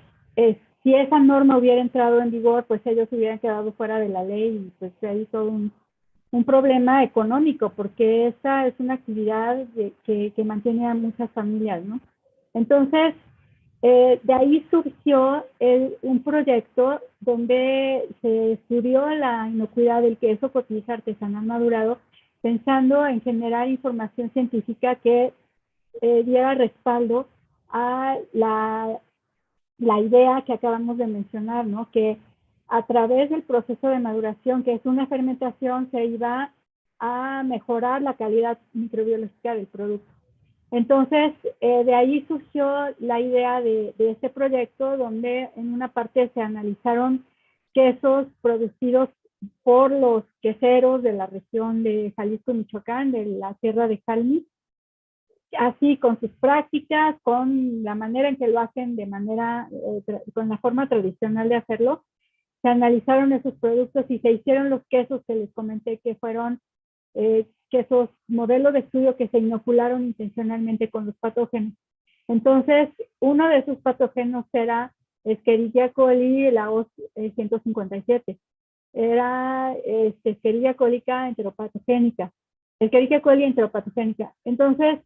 Speaker 6: si esa norma hubiera entrado en vigor, pues ellos hubieran quedado fuera de la ley y pues hay todo un problema económico, porque esa es una actividad que mantiene a muchas familias, ¿no? Entonces, de ahí surgió un proyecto donde se estudió la inocuidad del queso cotija artesanal madurado, pensando en generar información científica que diera respaldo a la idea que acabamos de mencionar, ¿no? Que a través del proceso de maduración, que es una fermentación, se iba a mejorar la calidad microbiológica del producto. Entonces, de ahí surgió la idea de este proyecto, donde en una parte se analizaron quesos producidos por los queseros de la región de Jalisco y Michoacán, de la Sierra de Jalmi, así con sus prácticas, con la manera en que lo hacen de manera, con la forma tradicional de hacerlo. Se analizaron esos productos y se hicieron los quesos que les comenté que fueron quesos modelo de estudio que se inocularon intencionalmente con los patógenos. Entonces, uno de esos patógenos era Escherichia coli, la OS 157. Era Escherichia cólica enteropatogénica. Escherichia coli enteropatogénica. Entonces,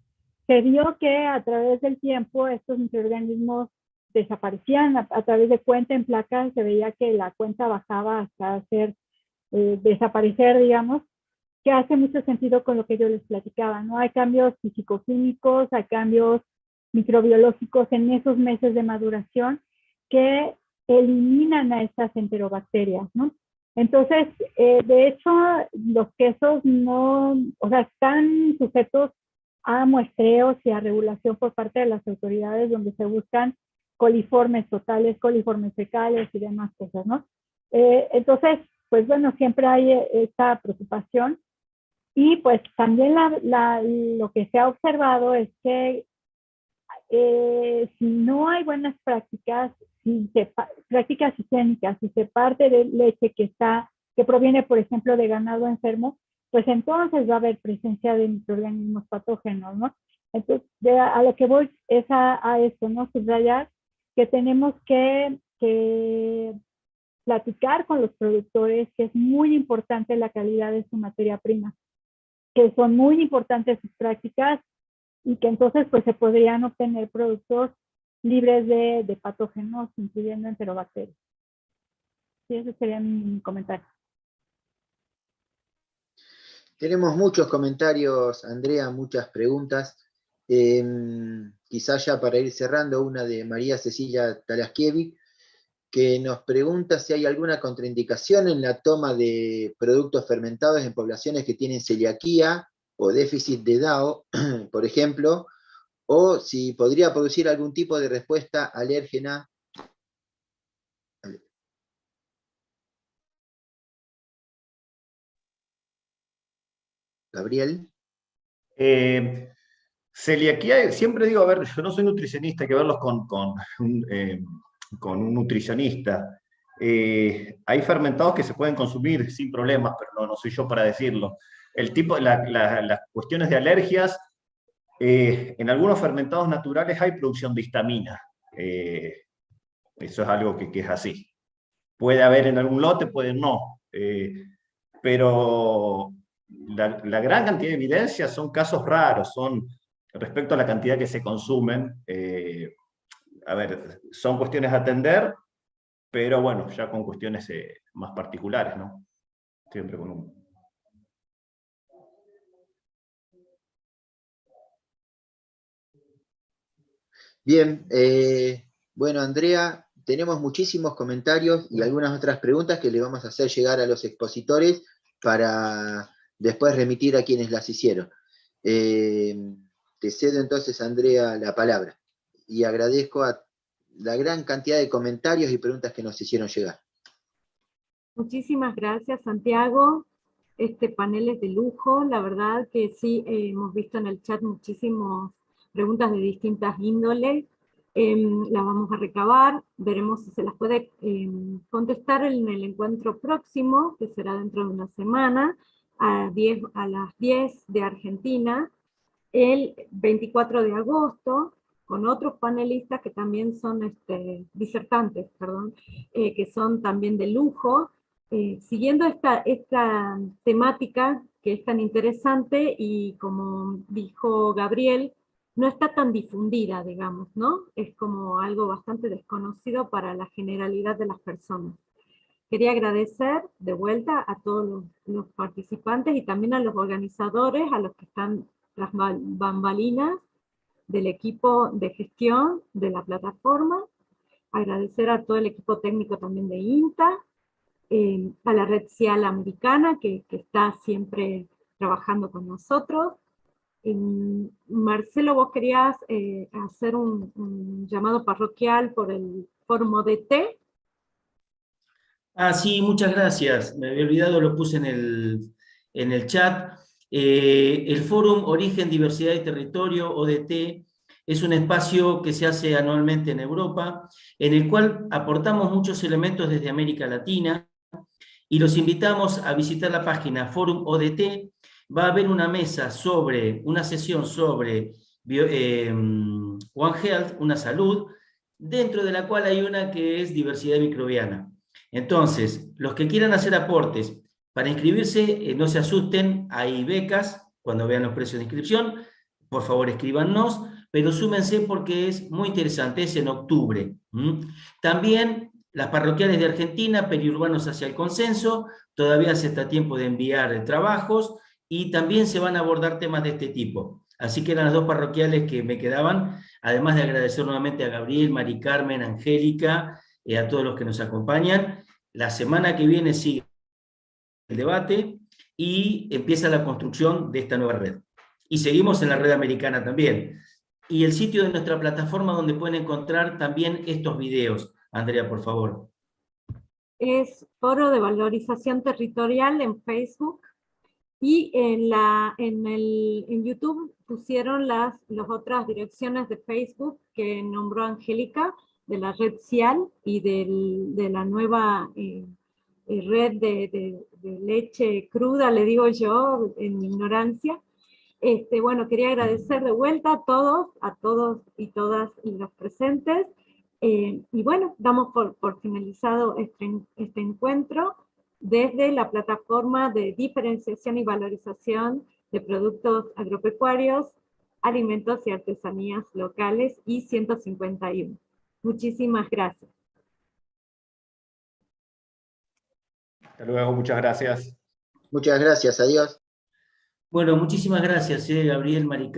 Speaker 6: se vio que a través del tiempo estos microorganismos desaparecían a través de cuenta en placas, se veía que la cuenta bajaba hasta hacer desaparecer, digamos, que hace mucho sentido con lo que yo les platicaba, ¿no? Hay cambios físico-químicos, hay cambios microbiológicos en esos meses de maduración que eliminan a estas enterobacterias, ¿no? Entonces, de hecho, los quesos no, o sea, están sujetos a muestreos y a regulación por parte de las autoridades donde se buscan coliformes totales, coliformes fecales y demás cosas, ¿no? Entonces, pues bueno, siempre hay esta preocupación. Y pues también lo que se ha observado es que si no hay buenas prácticas, prácticas higiénicas, si se parte de leche que proviene, por ejemplo, de ganado enfermo, pues entonces va a haber presencia de microorganismos patógenos, ¿no? Entonces, a lo que voy es a esto, ¿no? Subrayar que tenemos que platicar con los productores, que es muy importante la calidad de su materia prima, que son muy importantes sus prácticas y que entonces pues se podrían obtener productos libres de patógenos, incluyendo enterobacterias. Sí, ese sería mi comentario.
Speaker 8: Tenemos muchos comentarios, Andrea, muchas preguntas. Quizás ya para ir cerrando, una de María Cecilia Talaskiewicz, que nos pregunta si hay alguna contraindicación en la toma de productos fermentados en poblaciones que tienen celiaquía o déficit de DAO, por ejemplo, o si podría producir algún tipo de respuesta alérgena. Gabriel.
Speaker 5: Celiaquía, siempre digo, a ver, yo no soy nutricionista, hay que verlos con un nutricionista. Hay fermentados que se pueden consumir sin problemas, pero no soy yo para decirlo. Las cuestiones de alergias, en algunos fermentados naturales hay producción de histamina. Eso es algo que es así. Puede haber en algún lote, puede no. Pero la gran cantidad de evidencias son casos raros, son respecto a la cantidad que se consumen. A ver, son cuestiones a atender, pero bueno, ya con cuestiones más particulares, ¿no? Siempre con un...
Speaker 8: Bien, bueno, Andrea, tenemos muchísimos comentarios y algunas otras preguntas que le vamos a hacer llegar a los expositores para después remitir a quienes las hicieron. Te cedo entonces, Andrea, la palabra y agradezco a la gran cantidad de comentarios y preguntas que nos hicieron llegar.
Speaker 2: Muchísimas gracias, Santiago. Este panel es de lujo, la verdad que sí, hemos visto en el chat muchísimas preguntas de distintas índoles. Las vamos a recabar, veremos si se las puede contestar en el encuentro próximo, que será dentro de una semana, a las 10 de Argentina, el 24 de agosto, con otros panelistas que también son disertantes, perdón, que son también de lujo, siguiendo esta temática que es tan interesante y como dijo Gabriel, no está tan difundida, digamos, ¿no? Es como algo bastante desconocido para la generalidad de las personas. Quería agradecer de vuelta a todos los participantes y también a los organizadores, a los que están tras bambalinas del equipo de gestión de la plataforma, agradecer a todo el equipo técnico también de INTA, a la Red Cial Americana que está siempre trabajando con nosotros. Marcelo, vos querías hacer un llamado parroquial por el Fórum ODT.
Speaker 4: Ah, sí, muchas gracias. Me había olvidado, lo puse en el chat. El Fórum Origen, Diversidad y Territorio, ODT, es un espacio que se hace anualmente en Europa, en el cual aportamos muchos elementos desde América Latina, y los invitamos a visitar la página Fórum ODT. Va a haber una sesión sobre One Health, una salud, dentro de la cual hay una que es diversidad microbiana. Entonces, los que quieran hacer aportes para inscribirse, no se asusten, hay becas cuando vean los precios de inscripción. Por favor, escríbanos, pero súmense porque es muy interesante, es en octubre. También las parroquiales de Argentina, periurbanos hacia el consenso, todavía se está a tiempo de enviar trabajos, y también se van a abordar temas de este tipo. Así que eran las dos parroquiales que me quedaban, además de agradecer nuevamente a Gabriel, Mari Carmen, Angélica, a todos los que nos acompañan. La semana que viene sigue el debate y empieza la construcción de esta nueva red. Y seguimos en la red americana también. Y el sitio de nuestra plataforma donde pueden encontrar también estos videos. Andrea, por favor.
Speaker 2: Es Foro de Valorización Territorial en Facebook, y en YouTube pusieron las otras direcciones de Facebook que nombró Angélica, de la red CIAL y de la nueva red de leche cruda, le digo yo, en mi ignorancia. Bueno, quería agradecer de vuelta a todos y todas los presentes. Y bueno, damos por finalizado este encuentro desde la plataforma de diferenciación y valorización de productos agropecuarios, alimentos y artesanías locales y 151. Muchísimas gracias.
Speaker 5: Hasta luego, muchas gracias.
Speaker 8: Muchas gracias, adiós.
Speaker 4: Bueno, muchísimas gracias, Gabriel, Mari Carmen.